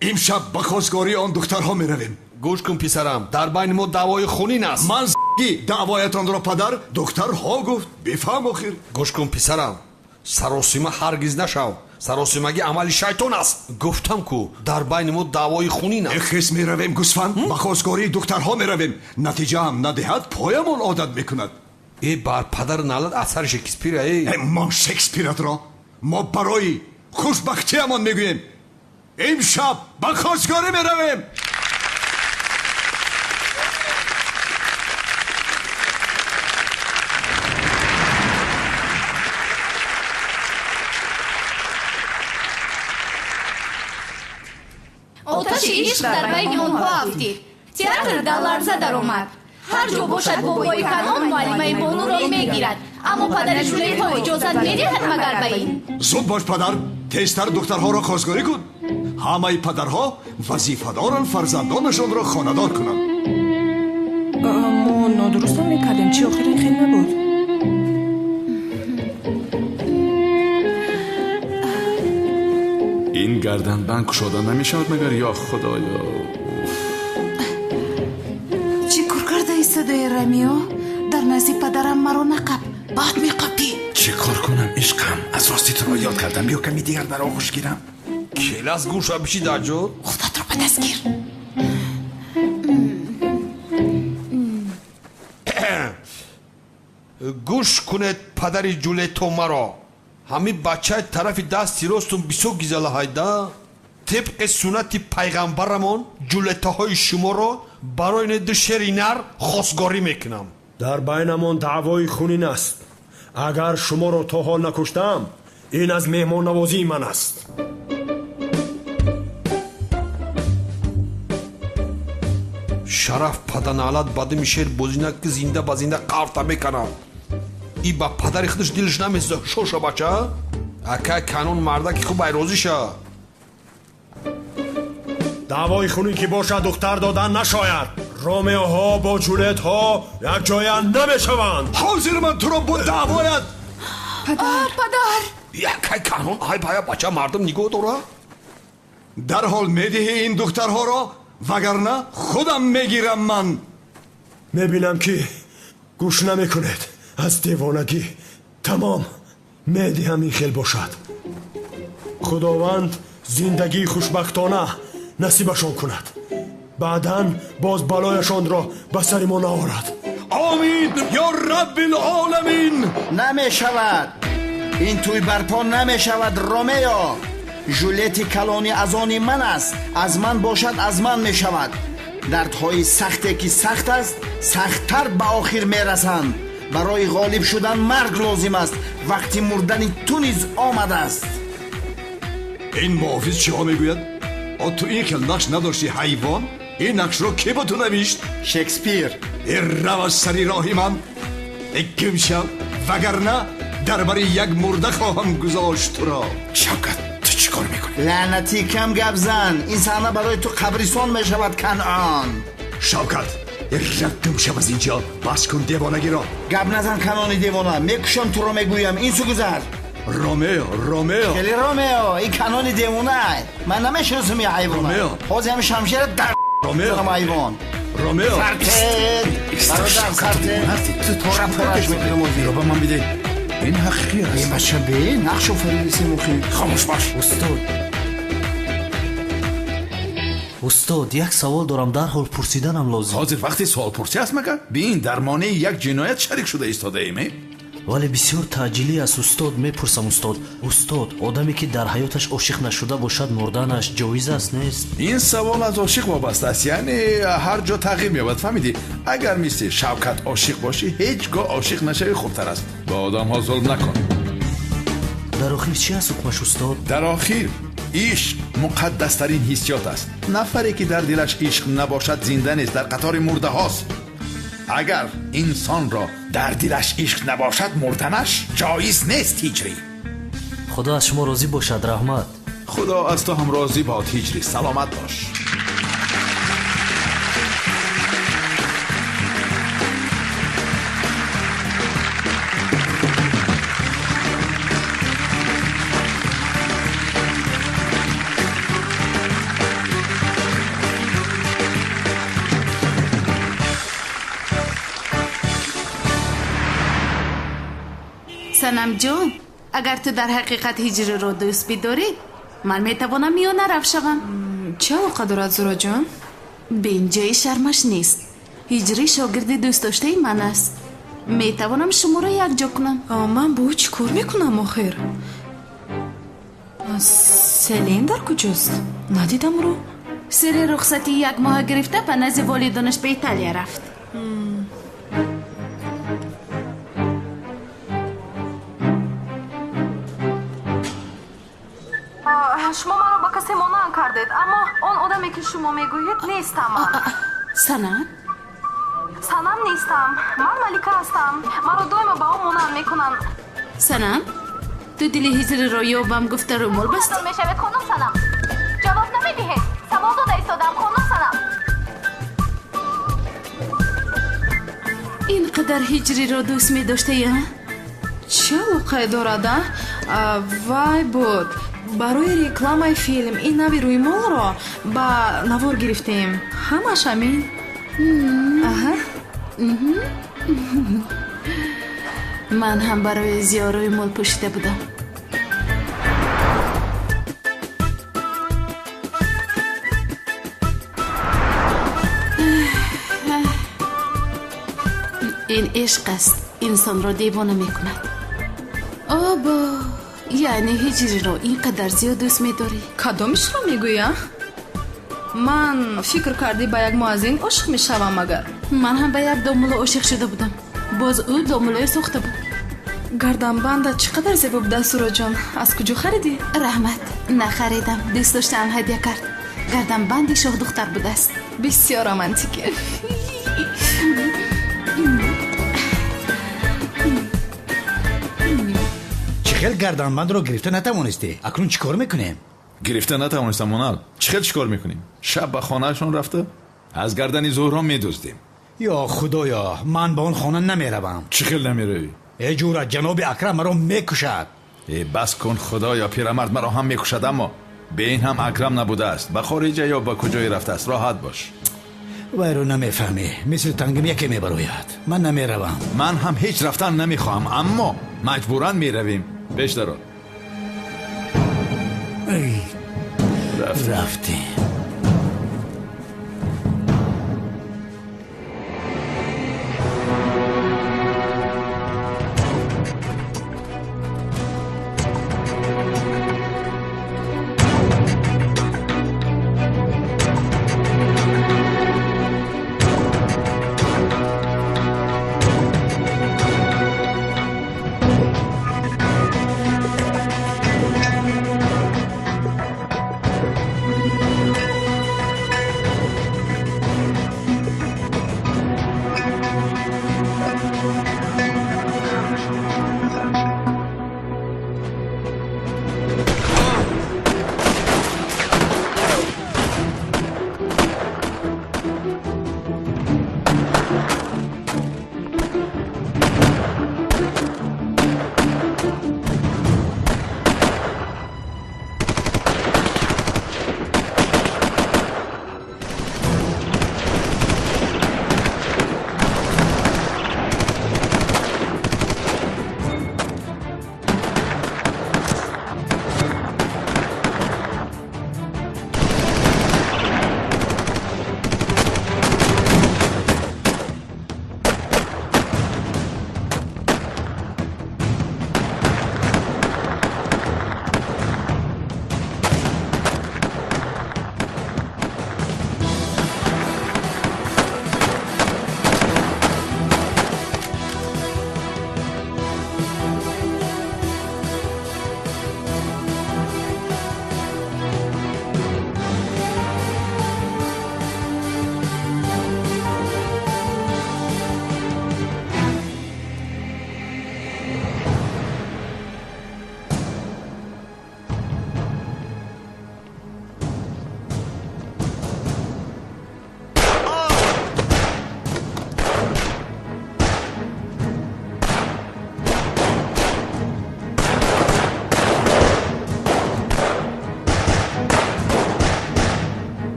امشب به خواستگاری آن دخترها میرویم. گوش کن پسرم، در بین ما دعوای خونین است. من دعوایتان را پدر دخترها گفت. بفهم آخر. گوش کن پسرم، سراسیمه هرگز نشو. سراسیمگی عمل شیطان است. گفتم کو در بین ما دعوای خونین است. اخیس میرویم گوسفند، به خواستگاری دخترها میرویم. نتیجه هم ندهد پایمان عادت میکند. ای بر پدر نالد اثر شکسپیر. ای ما شکسپیرت را ما برای خوشبختی همان میگوییم. امشب به خواستگاری میرویم. آتش عشق در بین آنها افتید. تئاتر در لرزه در آمد. هر جا باشد بابای کنان معلمه بانو را میگیرد. اما پدر جولیت ها اجازت میدهد مگر به این؟ زود باش پدر، تیزتر دخترها را خواستگاری کن. همه پدرها وظیفه دارن فرزندانشان را خانه‌دار کنند. ما نادرست میکردیم. چی آخر این خیلی نبود؟ این گردن بند کشاده نمیشود مگر یا خدایا؟ چی کار کرده ایستاده رومیو؟ در نزد پدرم مرا نقب، بعد میقبی. چی کار کنم عشقم؟ از راستی تو را یاد کردم. بیا کمی دیگر در آغوش گیرم. کلاس گوش را بشی در جو. خودت را به دست گیر. گوش کنید پدر جولیتو مرا. همین بچه طرف دستی راستون بسیار گیزله هایده. طبق سنت پیغمبرمون جولیتاهای شما را برای دشری نر خواستگاری میکنم. در بینمان دعوای خونین است. اگر شما را تا حال نکشتم، این از مهمان نوازی من است. شرف پدن علت بعد میشه بزینه که زنده با زنده قرطه میکنم. ای با پدری خودش دلش نمیزه شوشا بچه اکا کانون مرده که خوب ایروزی شا دعوای خونی که باشه دختر دادن نشاید. رومیو ها با جولیت ها یک جای نمیشوند. حاضر من تو را با دعوایت. پدر یکی کانون های بایا بچه مردم نگاه داره در حال میدهی این دخترها را وگرنه خودم میگیرم. من میبینم که گوش نمیکنید. از دیوانگی تمام میدهم این خیل باشد. خداوند زندگی خوشبختانه نصیبشان کند. بعداً باز بلایشان را به سر ما نآورد. آمین یا رب العالمین. نمی شود این توی برپا نمی شود رومیو. جولیت کلانی از آن من است. از من باشد از من می شود. دردهای سختی که سخت است سختتر به آخر می رسند. برای غالب شدن مرگ لازم است. وقتی مردن تو نیز آمده است. این محافظ چی ها میگوید؟ تو این که نقش نداشتی حیوان؟ این نقش رو کی با تو نوشت؟ شکسپیر. رو از سری راهی من گم شو وگرنه درباره یک مرده خواهم گذاشت تو را. شوکت تو چی کار میکنی؟ لعنتی کم گپ زن. این صحنه برای تو قبرستان میشود کنعان. شوکت گم شو از اینجا. بس کن دیوانگی را. گپ نزن کنانی دیوانه. میکشم تو رو میگویم این سو گذر. رومیو خیلی رومیو این کنانی دیوانه. من نمیشناسم این حیوانه. حاضر هم شمشیر در رومیو سرتید تو را پرش میکنم رو به من بیده. این حقیقی است. این بچه به نقش و فریدیسی مخی. خاموش باش. استاد یک سوال دارم در حال پرسیدنم لازم. حاضر وقتی سوال پرسی است مگر؟ بین در مانع یک جنایت شریک شده ایستاده ایم. ولی بسیار تعجیلی است استاد. میپرسم استاد آدمی که در حیاتش عاشق نشده باشد مردنش جایز است نیست؟ این سوال از عاشق وابسته است. یعنی هر جا تغییر می‌یابد. فهمیدی؟ اگر مثل شوکت عاشق باشی هیچگاه عاشق نشوی خوبتر است. به آدم ها ظلم نکن. در آخر چی است حکمش استاد؟ در آخر عشق مقدس ترین حسیات است. نفری که در دلش عشق نباشد زنده نیست، در قطار مرده هاست. اگر انسان را در دلش عشق نباشد مردنش جایز نیست. هجری خدا از شما راضی باشد. رحمت. خدا از تو هم راضی باد. هجری سلامت باش. سنم جان اگر تو در حقیقت هجری رو دوست بداری من میتوانم میانه رفت شوم. چه علاقه دارد زورا جان؟ به اینجای شرمش نیست. هجری شاگرد دوست داشته من است. میتوانم شما را یک جا کنم. من با او چی کار میکنم آخر؟ سلین در کجاست؟ ندیدم رو. سری رخصتی یک ماه گرفته به نزد والدانش به ایتالیا رفت. شما مرا با کسی مانند کردید اما آن آدمی که شما میگویید نیستم. سنم نیستم. من ملیکه هستم. مرا دائما با آن مانند میکنن. سنم تو دل هجری را یابم گفته رو مال بست میشود خانم سنم. جواب نمیدهید. سوال داده ایستادم خانم سنم. اینقدر هجری را دوست می داشته یا؟ چه علاقه دارد؟ وای بود. برای رکلامای فیلم این نوی روی مال را با نوار گرفتیم. همش همین. من هم برای زیاروی مال پوشیده بودم. این عشق است انسان را دیوانه می کند. آبا یعنی هجری را اینقدر زیاد دوست می داری؟ کدامش را می گویم؟ من فکر کردی با یک ماه از این عاشق می شوم مگر؟ من هم با یک دامولا عاشق شده بودم. باز او دامولای ساخته بود. گردن بنده چقدر زیبا بوده سورا جان. از کجا خریدی؟ رحمت نخریدم. دوست داشتم هدیه کرد. گردن بندی شاه دختر بوده است. بسیار رومانتیکه. خیل گردنبند رو گرفته نتوانستی اکنون چیکار میکنیم؟ گرفته نتوانستم مونال. چیکار میکنیم؟ شب به خانهشون رفته از گردن زهرا میدزدیم. یا خدایا من به اون خانه نمیروم. چی خیل نمیروی؟ ای جورا جناب اکرم مرا میکشد. ای بس کن خدایا، پیرمرد مرا هم میکشد، اما به این هم اکرم نبوده است. به خارجه یا به کجای رفته است؟ راحت باش. وای رو نمیفهمی، مثل تنگم یکی میبروید. من نمیروم. من هم هیچ رفتن نمیخواهم، اما مجبورا میرویم. پیش درو. رفتیم.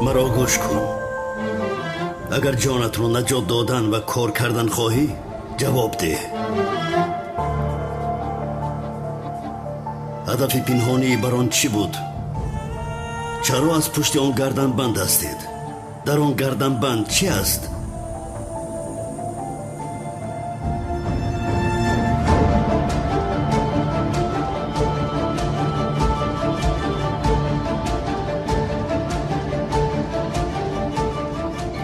مرا گوش کن. اگر جانت رو نجات دادن و کار کردن خواهی جواب ده. هدف پنهانی بر آن چی بود؟ چرا از پشت آن گردن بند هستید؟ در آن گردن بند چی است؟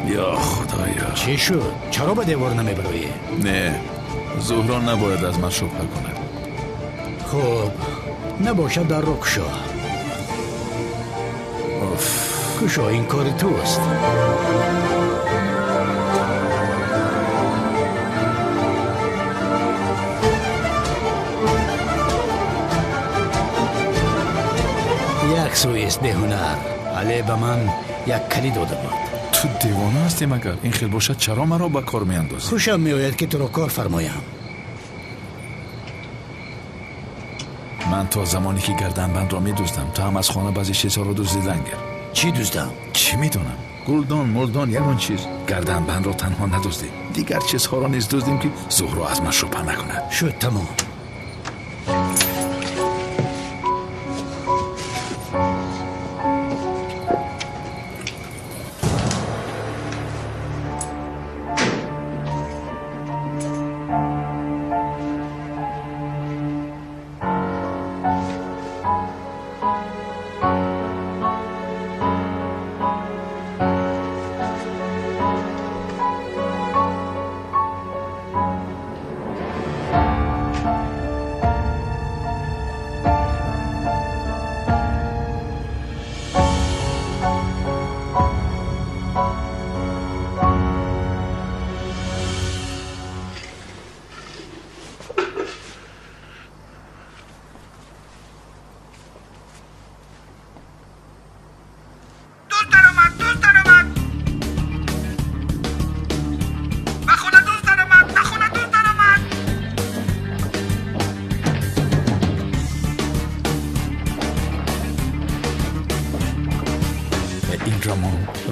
یا خدایا، چی شد؟ چرا به دیوار نمیبروی؟ نه، زهرا نباید از من شبهه کنه. خب نباشد در رو کشا. کشا این کار توست. рисуист беҳунар. але ба ман як калид дода буд. ту девона ҳастӣ магар? ин хел бошад чаро маро ба кор меандозӣ? хушам меояд ки туро кор фармоям. ман то замоне ки гарданбандро медуздам, ту ҳам аз хона баъзе чизҳоро дуздидан гир. чӣ дуздам? чӣ медонам, гулдон мулдон ягон чиз. гарданбандро танҳо надуздем, дигар чизҳоро низ дуздем ки зуҳро аз ман шубҳа накунад. шуд, тамом.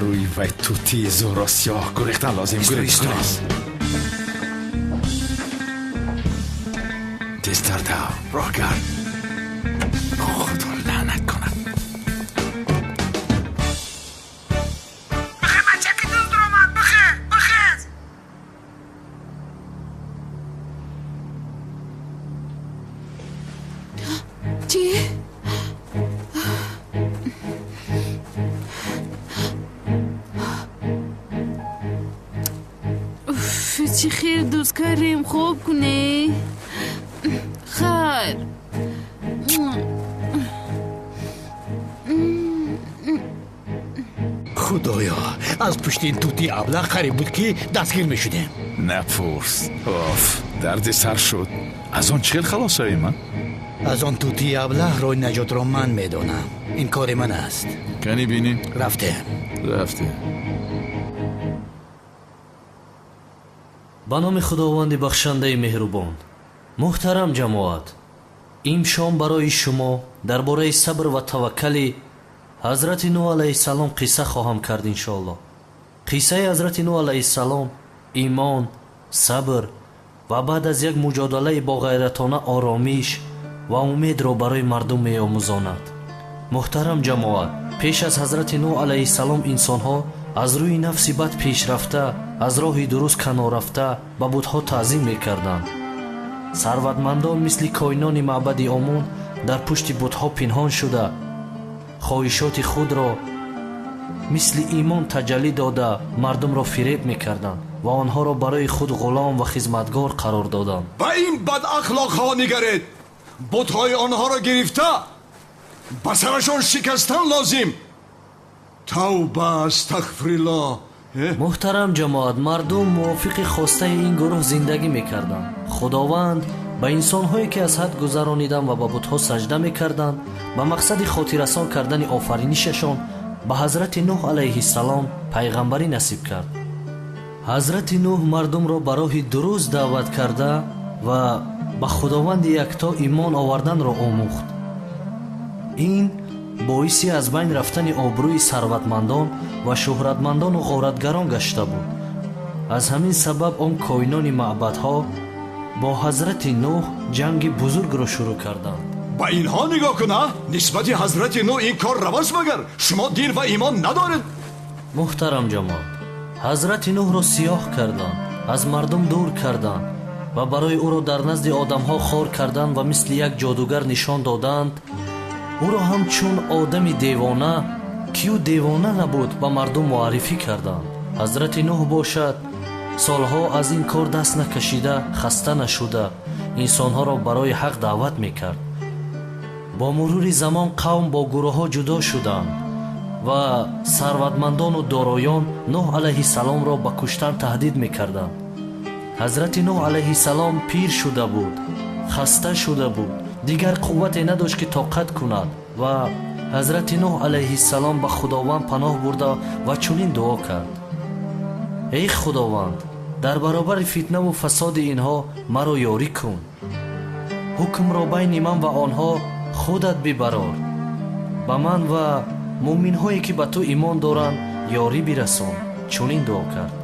روی وی توتی زورا سیاه گریختن لازم گریختن تیزتر داو راه گرد خدا لعنت کند بخیر بچه که دوست در آمد بخیر چی؟ چی خیر دوست کریم خوب کنی خیر خدایا از پشت این توتی ابلق قریب بود که دستگیر می شدیم. نپرس اوف درد سر شد. از آن چیل خلاص هایی من؟ از آن توتی ابلق روی نجات را من می دانم. این کار من است. کنی بینی؟ رفته ба номи худованди бахшандаи меҳрубон. муҳтарам ҷамоат, имшом барои шумо дар бораи сабр ва таваккали ҳазрати нӯҳ алайҳиссалом қисса хоҳам кард иншоаллоҳ. қиссаи ҳазрати нӯҳ алайҳиссалом имон, сабр ва баъд аз як муҷодалаи боғайратона оромиш ва умедро барои мардум меомӯзонад. муҳтарам ҷамоат, пеш аз ҳазрати нӯҳ алайҳиссалом инсонҳо аз рӯи нафси бад пешрафта, аз роҳи дуруст канор рафта ба будҳо таъзим мекарданд. сарватмандон мисли коинони маъбади омун дар пушти будҳо пинҳон шуда, хоҳишоти худро мисли имон таҷаллӣ дода мардумро фиреб мекарданд ва онҳоро барои худ ғулом ва хизматгор қарор доданд. ба ин бадахлоқҳо нигаред, будҳои онҳоро гирифта ба сарашон шикастан лозим. тавба астағфируллоҳ. муҳтарам ҷамоат, мардум мувофиқи хостаи ин гурӯҳ зиндагӣ мекарданд. худованд ба инсонҳое ки аз ҳад гузарониданд ва ба будҳо саҷда мекарданд ба мақсади хотиррасон кардани офаринишашон ба ҳазрати нӯҳ алайҳиссалом пайғамбарӣ насиб кард. ҳазрати нӯҳ мардумро ба роҳи дуруст даъват карда ва ба худованди якто имон оварданро омӯхт. ин боиси аз байн рафтани обрӯи сарватмандон ва шӯҳратмандону ғоратгарон гашта буд. аз ҳамин сабаб он коинони маъбадҳо бо ҳазрати нӯҳ ҷанги бузургро шурӯъ карданд. ба инҳо нигоҳ куна, нисбати ҳазрати нӯҳ ин кор равас магар? шумо дин ва имон надоред? муҳтарам ҷамоат, ҳазрати нӯҳро сиёҳ карданд, аз мардум дур карданд ва барои ӯро дар назди одамҳо хор карданд ва мисли як ҷодугар нишон доданд. ӯро ҳамчун одами девона ки ӯ девона набуд ба мардум муаррифӣ карданд. ҳазрати нӯҳ бошад солҳо аз ин кор даст накашида, хаста нашуда инсонҳоро барои ҳақ даъват мекард. бо мурури замон қавм бо гурӯҳҳо ҷудо шуданд ва сарватмандону дороён нӯҳ алайҳиссаломро ба куштан таҳдид мекарданд. ҳазрати нӯҳ алайҳиссалом пир шуда буд, хаста шуда буд, дигар қуввате надошт ки тоқат кунад ва ҳазрати нӯҳ алайҳиссалом ба худованд паноҳ бурда ва чунин дуо кард: эй худованд, дар баробари фитнаву фасоди инҳо маро ёрӣ кун. ҳукмро байни ман ва онҳо худат бибарор. ба ман ва муъминҳое ки ба ту имон доранд ёрӣ бирасон. чунин дуо кард.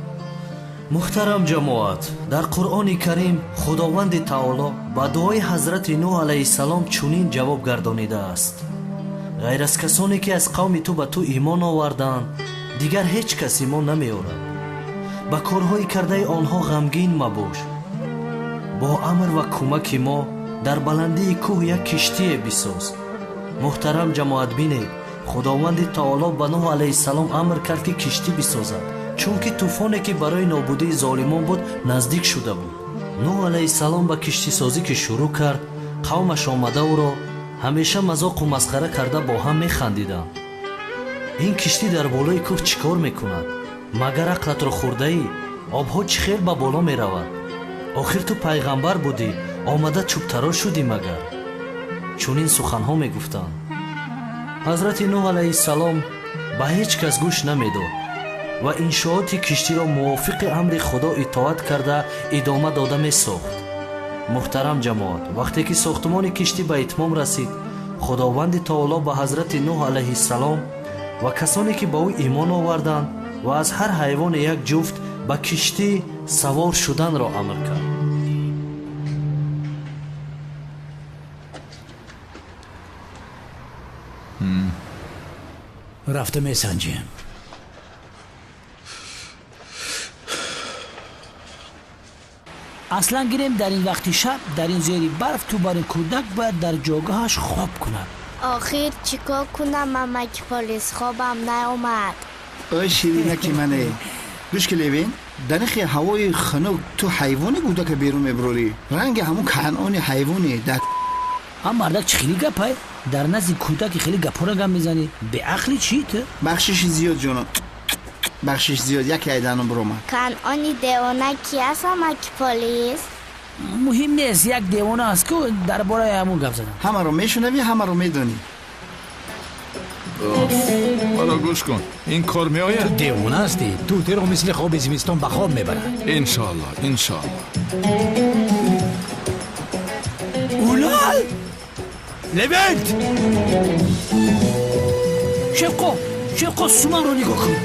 муҳтарам ҷамоат, дар қуръони карим худованди таоло ба дуои ҳазрати нӯҳ алайҳиссалом чунин ҷавоб гардонидааст: ғайр аз касоне ки аз қавми ту ба ту имон оварданд, дигар ҳеҷ кас имон намеорад. ба корҳои кардаи онҳо ғамгин мабош. бо амр ва кӯмаки мо дар баландии кӯҳ як киштие бисоз. муҳтарам ҷамоат, бинед, худованди таоло ба нӯҳ алайҳиссалом амр кард ки киштӣ бисозад, чунки тӯфоне ки барои нобудии золимон буд наздик шуда буд. нӯҳ алайҳиссалом ба киштисозӣ ки шурӯъ кард, қавмаш омада ӯро ҳамеша мазоқу масхара карда бо ҳам механдиданд. ин киштӣ дар болои кӯҳ чӣ кор мекунад? магар ақлатро хӯрдаӣ? обҳо чӣ хел ба боло меравад? охир ту пайғамбар будӣ, омада чӯбтарор шудӣ магар? чунин суханҳо мегуфтанд. ҳазрати нӯҳ алайҳиссалом ба ҳеҷ кас гӯш намедод ва иншооти киштиро мувофиқи амри худо итоат карда идома дода месохт. муҳтарам ҷамоат, вақте ки сохтмони киштӣ ба итмом расид, худованди таоло ба ҳазрати нӯҳ алайҳиссалом ва касоне ки ба ӯ имон оварданд ва аз ҳар ҳайвоне як ҷуфт ба киштӣ савор шуданро амр кард. рафта месанҷем. аслан гирем дар ин вақти шаб дар ин зери барф тубари кӯдак бояд дар ҷойгоҳаш хоб кунад. охир чӣ кор кунам, амаки полис хобам наомад. ой ширинаки мане, гӯш ки левин, дар ихи ҳавои хунук ту ҳайвони кӯдака берун мебурорӣ. ранги ҳамун канъони ҳайвоне. ам мардак чӣ хеле гапай? дар назди кӯдаки хеле гапора гап мезанӣ. беақли чӣ ту? бахшиши зиёд ҷонон, бахшиш зиёд. яке айданом биромад. канъони девона ки аст, амаки полис? муҳим нест, як девона аст ку дар бораи ҳамун гап задам. ҳамаро мешунавӣ, ҳамаро медонӣ. маро гӯш кун, ин кор меояд? ту девона ҳастӣ. тӯтеро мисли хоби зимистон ба хоб мебарад. иншоалло, иншоалло. улал левент, шевқо суманро нигоҳ кун.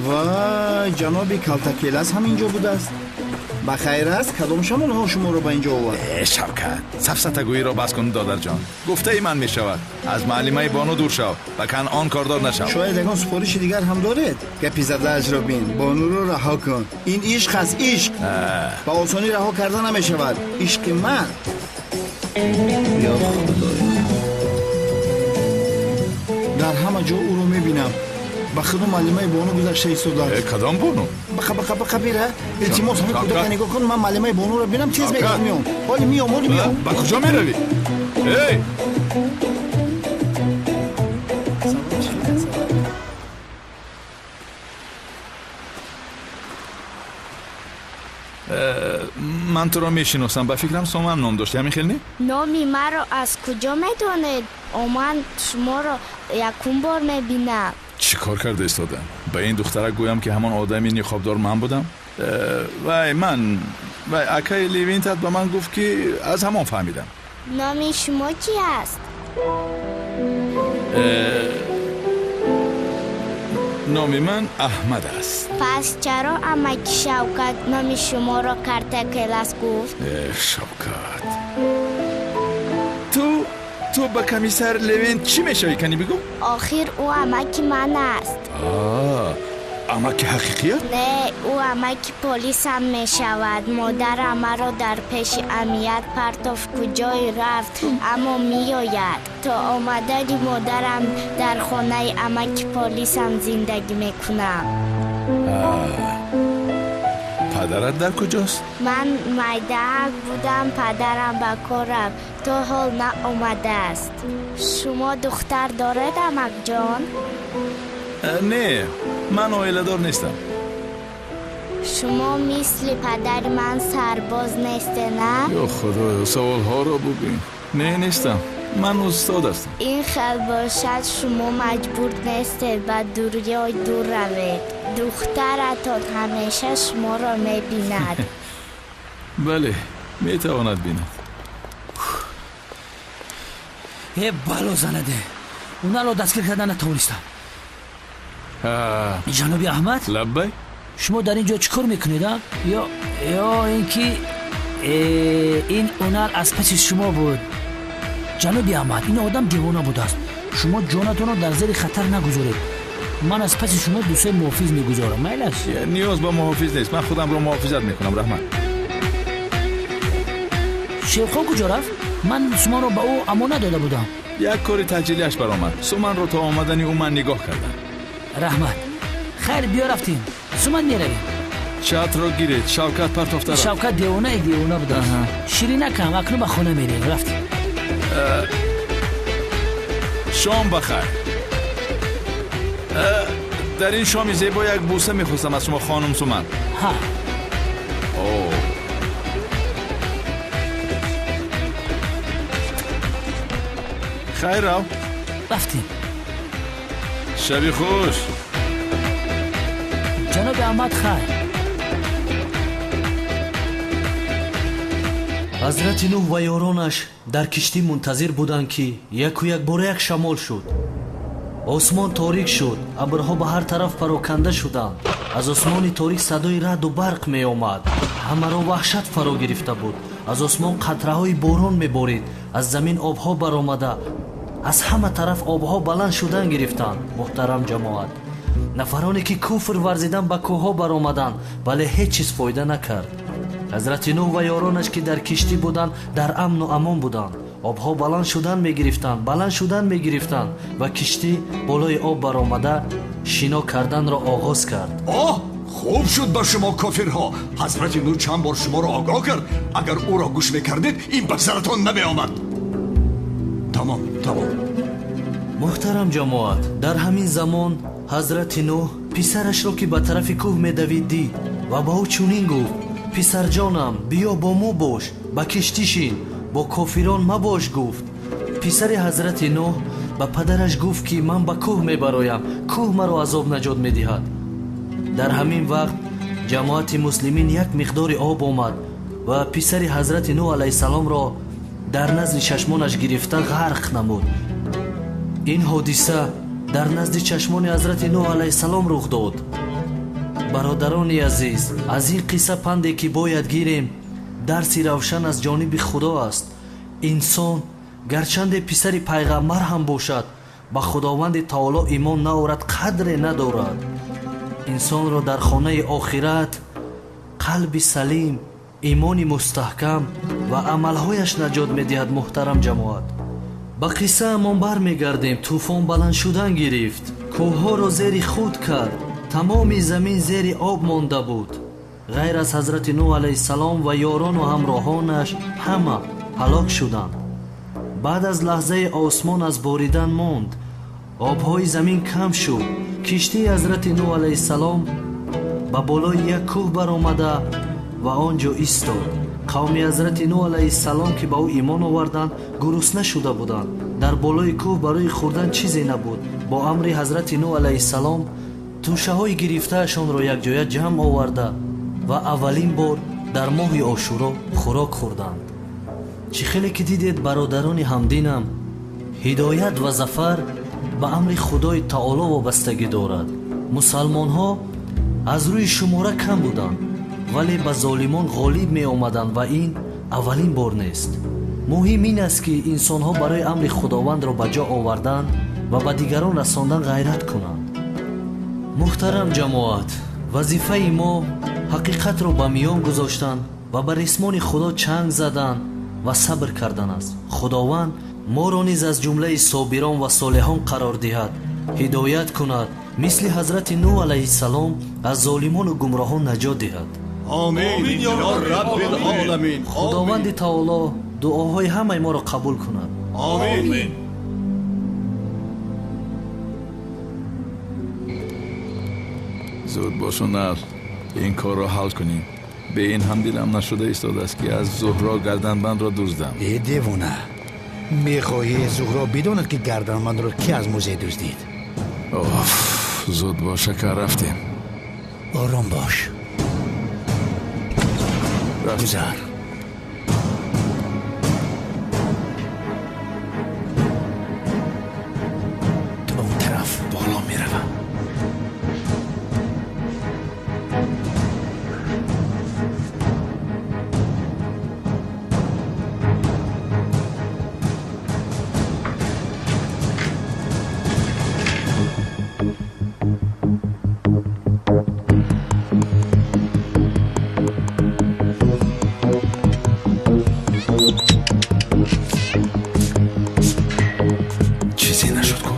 вай ҷаноби калтакелас ҳам инҷо будааст. ба хайр аст, кадом шамолҳо шуморо ба инҷо овард? шавкат, сафсатагӯиро бас кун додарҷон. гуфтаи ман мешавад, аз муаллимаи бону дур шав ва канъон кордор нашав. шояд ягон супориши дигар ҳам доред? гапи задаашро бин, бонуро раҳо кун. ин ишқ аст, ишқ. ба осонӣ раҳо карда намешавад. ишқи ман. ё худоё, дар ҳама ҷо ӯро мебинам. ба худу муаллимаи бону гузашта истодааст. кадом бону? бақа бира. илтимос ҳамин кӯдака нигоҳ кун. ман муаллимаи бонуро бинам, тез мегам меом. ҳоли меом. ба куҷо меравӣ? эй! ман туро мешиносам. ба фикрам соман ном дошти, ҳамин хел не? номи маро аз куҷо медонед? ман шуморо якум бор мебинам. чӣ кор карда истода? ба ин духтарак гӯям ки ҳамон одами ниқобдор ман будам? вай акаи левинтат ба ман гуфт ки аз ҳамон фаҳмидам. номи шумо чӣ аст? номи ман аҳмад аст. пас чаро амаки шавкат номи шуморо картакелас гуфт? шавкат, ту ба комиссар левент чӣ мешавӣ, кани бигӯ? охир ӯ амаки ман аст. амаки ҳақиқият? не, ӯ амаки полисам мешавад. модарам маро дар пеши амният партов куҷое рафт, аммо меояд. то омадани модарам дар хонаи амаки полисам зиндагӣ мекунам. падарат дар куҷост? ман майдаак будам, падарам ба кор рафт, то ҳол наомадааст. шумо духтар доред, амакҷон? не, ман оиладор нестам. شما مثل پدر من سرباز نیسته نه؟ یا خدایا سوال ها را ببین. نه نیستم، من استاد هستم. این خیلی باشد شما مجبور نیستید به دنیای دور روید. دخترتان همیشه شما را میبیند. بله میتواند بیند. بلو زنده اونا رو دستگیر کردن نتونستم. جناب احمد لبی شما در اینجا چیکار میکنید؟ یا اینکه این اونر از پس شما بود؟ جناب احمد این آدم دیوانه بود است. شما جانتون رو در زیر خطر نگذارید. من از پس شما دوسته محافظ میگذارم. میل است؟ نیاز به محافظ نیست، من خودم رو محافظت میکنم. رحمت شیخان کجا رفت؟ من سومن رو به او امانت داده بودم. یک کاری تجلیلش برآمد. سومن رو تا آمدنی او من نگاه کردم. رحمت خیر بیا رفتیم. سومن میرویم. چت رو گیرید. شوکت پرتافته رفت. شوکت دیوانه بود. شیرینه کم اکنون به خانه میریم. رفتیم. شام بخیر. در این شام زیبا یک بوسه میخواستم از شما خانم سومن. ها خیر رو رفتیم. شبی خوش جناب احمد. خیر. حضرت نوح و یارانش در کشتی منتظر بودند که یک و یک باره یک شمال شد. آسمان تاریک شد. ابرها به هر طرف پراکنده شدند. از آسمان تاریک صدای رعد و برق می آمد. همه را وحشت فرا گرفته بود. از آسمان قطره های باران می بارید. از زمین آبها برآمده. از همه طرف آبها بلند شدن گرفتند. محترم جماعت، نفرانی که کفر ورزیدن به کوهها برآمدند ولی هیچ چیز فایده نکرد. حضرت نوح و یارانش که در کشتی بودند در امن و امان بودند. آبها بلند شدن می گرفتند و کشتی بالای آب برآمده شنا کردن را آغاز کرد. خوب شد با شما کافرها. حضرت نوح چند بار شما را آگاه کرد. اگر او را گوش میکردید این به سرتان نمی آمد. تمام. محترم جماعت، در همین زمان حضرت نوح پسرش را که به طرف کوه میدوید دید و با او چنین گفت: پسر جانم بیا با ما باش، با کشتی شین، با کافران مباش. گفت پسر حضرت نوح به پدرش گفت که من به کوه میبرایم، کوه مرا از آب نجات میدهد. در همین وقت جماعت مسلمین یک مقدار آب آمد و پسر حضرت نوح علیه السلام را در نزد چشمانش گرفته غرق نمود. این حادثه در نزد چشمان حضرت نوح علیه السلام رخ داد. برادران عزیز، از این قصه پندی که باید گیریم درسی روشن از جانب خدا است. انسان گرچند پسر پیغمبر هم باشد به خداوند تعالی ایمان نآورد قدر ندارد. انسان را در خانه آخرت قلب سلیم، ایمان مستحکم و عملهایش نجات می‌دهد. محترم جماعت، با قصه امان بر میگردیم. طوفان بلند شدن گرفت، کوه‌ها را زیر خود کرد، تمام زمین زیر آب مانده بود. غیر از حضرت نوح علیه السلام و یاران و همراهانش همه هلاک شدند. بعد از لحظه آسمان از باریدن ماند، آبهای زمین کم شد. کشتی حضرت نوح علیه السلام به بالای یک کوه برآمده و آنجا ایستاد. قوم حضرت نوح علیه السلام که به او ایمان آوردند گرسنه شده بودند. در بالای کوه برای خوردن چیزی نبود. با امر حضرت نوح علیه السلام توشه های گرفتهشان را یک جای جمع آورده و اولین بار در ماه عاشورا خوراک خوردند. چه خیلی که دیدید برادران همدینم، هدایت و ظفر به امر خدای تعالی وابستگی دارد. مسلمان ها از روی شماره کم بودند ولی به ظالمان غالب می آمدند و این اولین بار نیست. مهم این است که انسان ها برای امر خداوند را به جا آوردن و به دیگران رساندن غیرت کنند. محترم جماعت، وظیفه ما حقیقت را به میان گذاشتن و بر اسمان خدا چنگ زدن و صبر کردن است. خداوند ما را نیز از جمله صابران و صالحان قرار دهد، هدایت کند، مثل حضرت نوح علیه السلام از ظالمان و گمراهان نجات دهد. آمین یا رب العالمین. خداوند تعالی دعاهای همه ما را قبول کند. آمین. زود باشو نر، این کار را حل کنیم. به این هم دلم نشده ایستاده است که از زهرا گردنبند را دزدم. ای دیوانه، میخواهی زهرا بداند که گردنبند را کی از موزه دزدید؟ زود باشه که رفتیم. آرام باش. گذر. تو به اون طرف بالا میروم. چیزی نشد کو.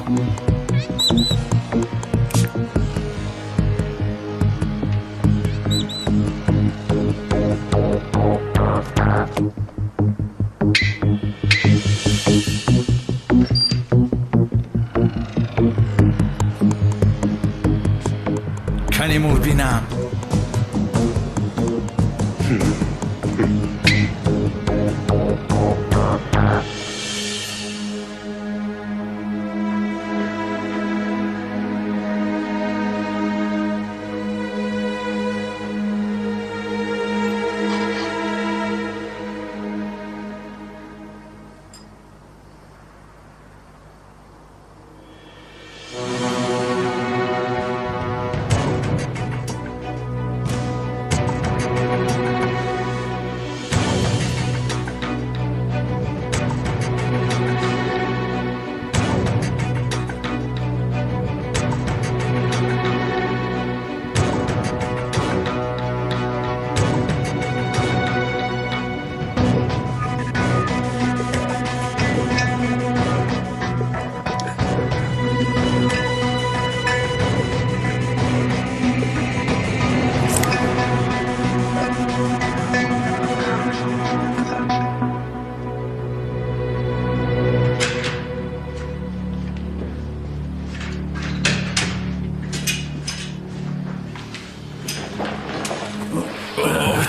کنی مور بینم.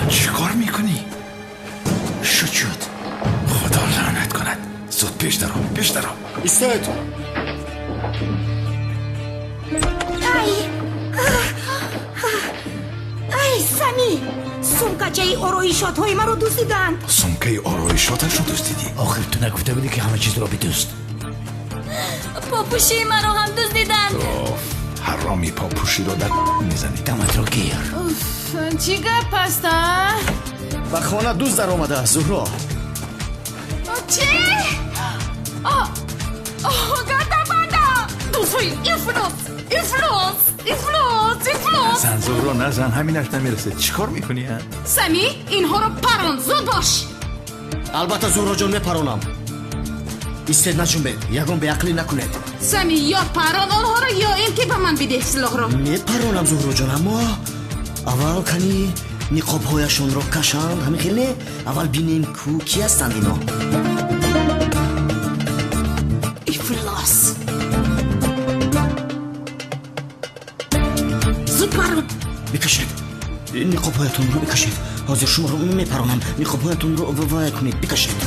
چی کار میکنی؟ شد خدا لعنت کند. زود پیش درو. ایستاد. ای سمی، سمکچه آرایشات های من رو دزدیدند. سمکه آرایشاتش رو دزدیدی؟ آخر تو نگفته بودی که همه چیز را بدزد؟ پاپوشی من رو هم دزدیدند. حرامی پاپوشی رو در میزنی. دمت رو گیر. چی گپ است؟ و خانه دوست در آمده زهرا. چی؟ گردنبنده. دوستای افلاس. نزن زهرا نزن، همینش نمیرسه. چی کار میکنی؟ سمی اینها رو پران. زود باش. البته زهرا جان میپرانم. ایستاد نشون بید. یگان به عقلی نکنید. سمی یا پران آنها رو یا این که به من بده سلاح رو. میپرانم زهرا جان، اما اول کنی نقاب هایشون رو کشند. همین خیلی اول بینیم کو کی هستند اینا. افلاس. زود پران. بکشید. این نقاب هایتون رو بکشید. حاضر شما رو میپرانم. نقاب هایتون رو وای کنید. بکشید.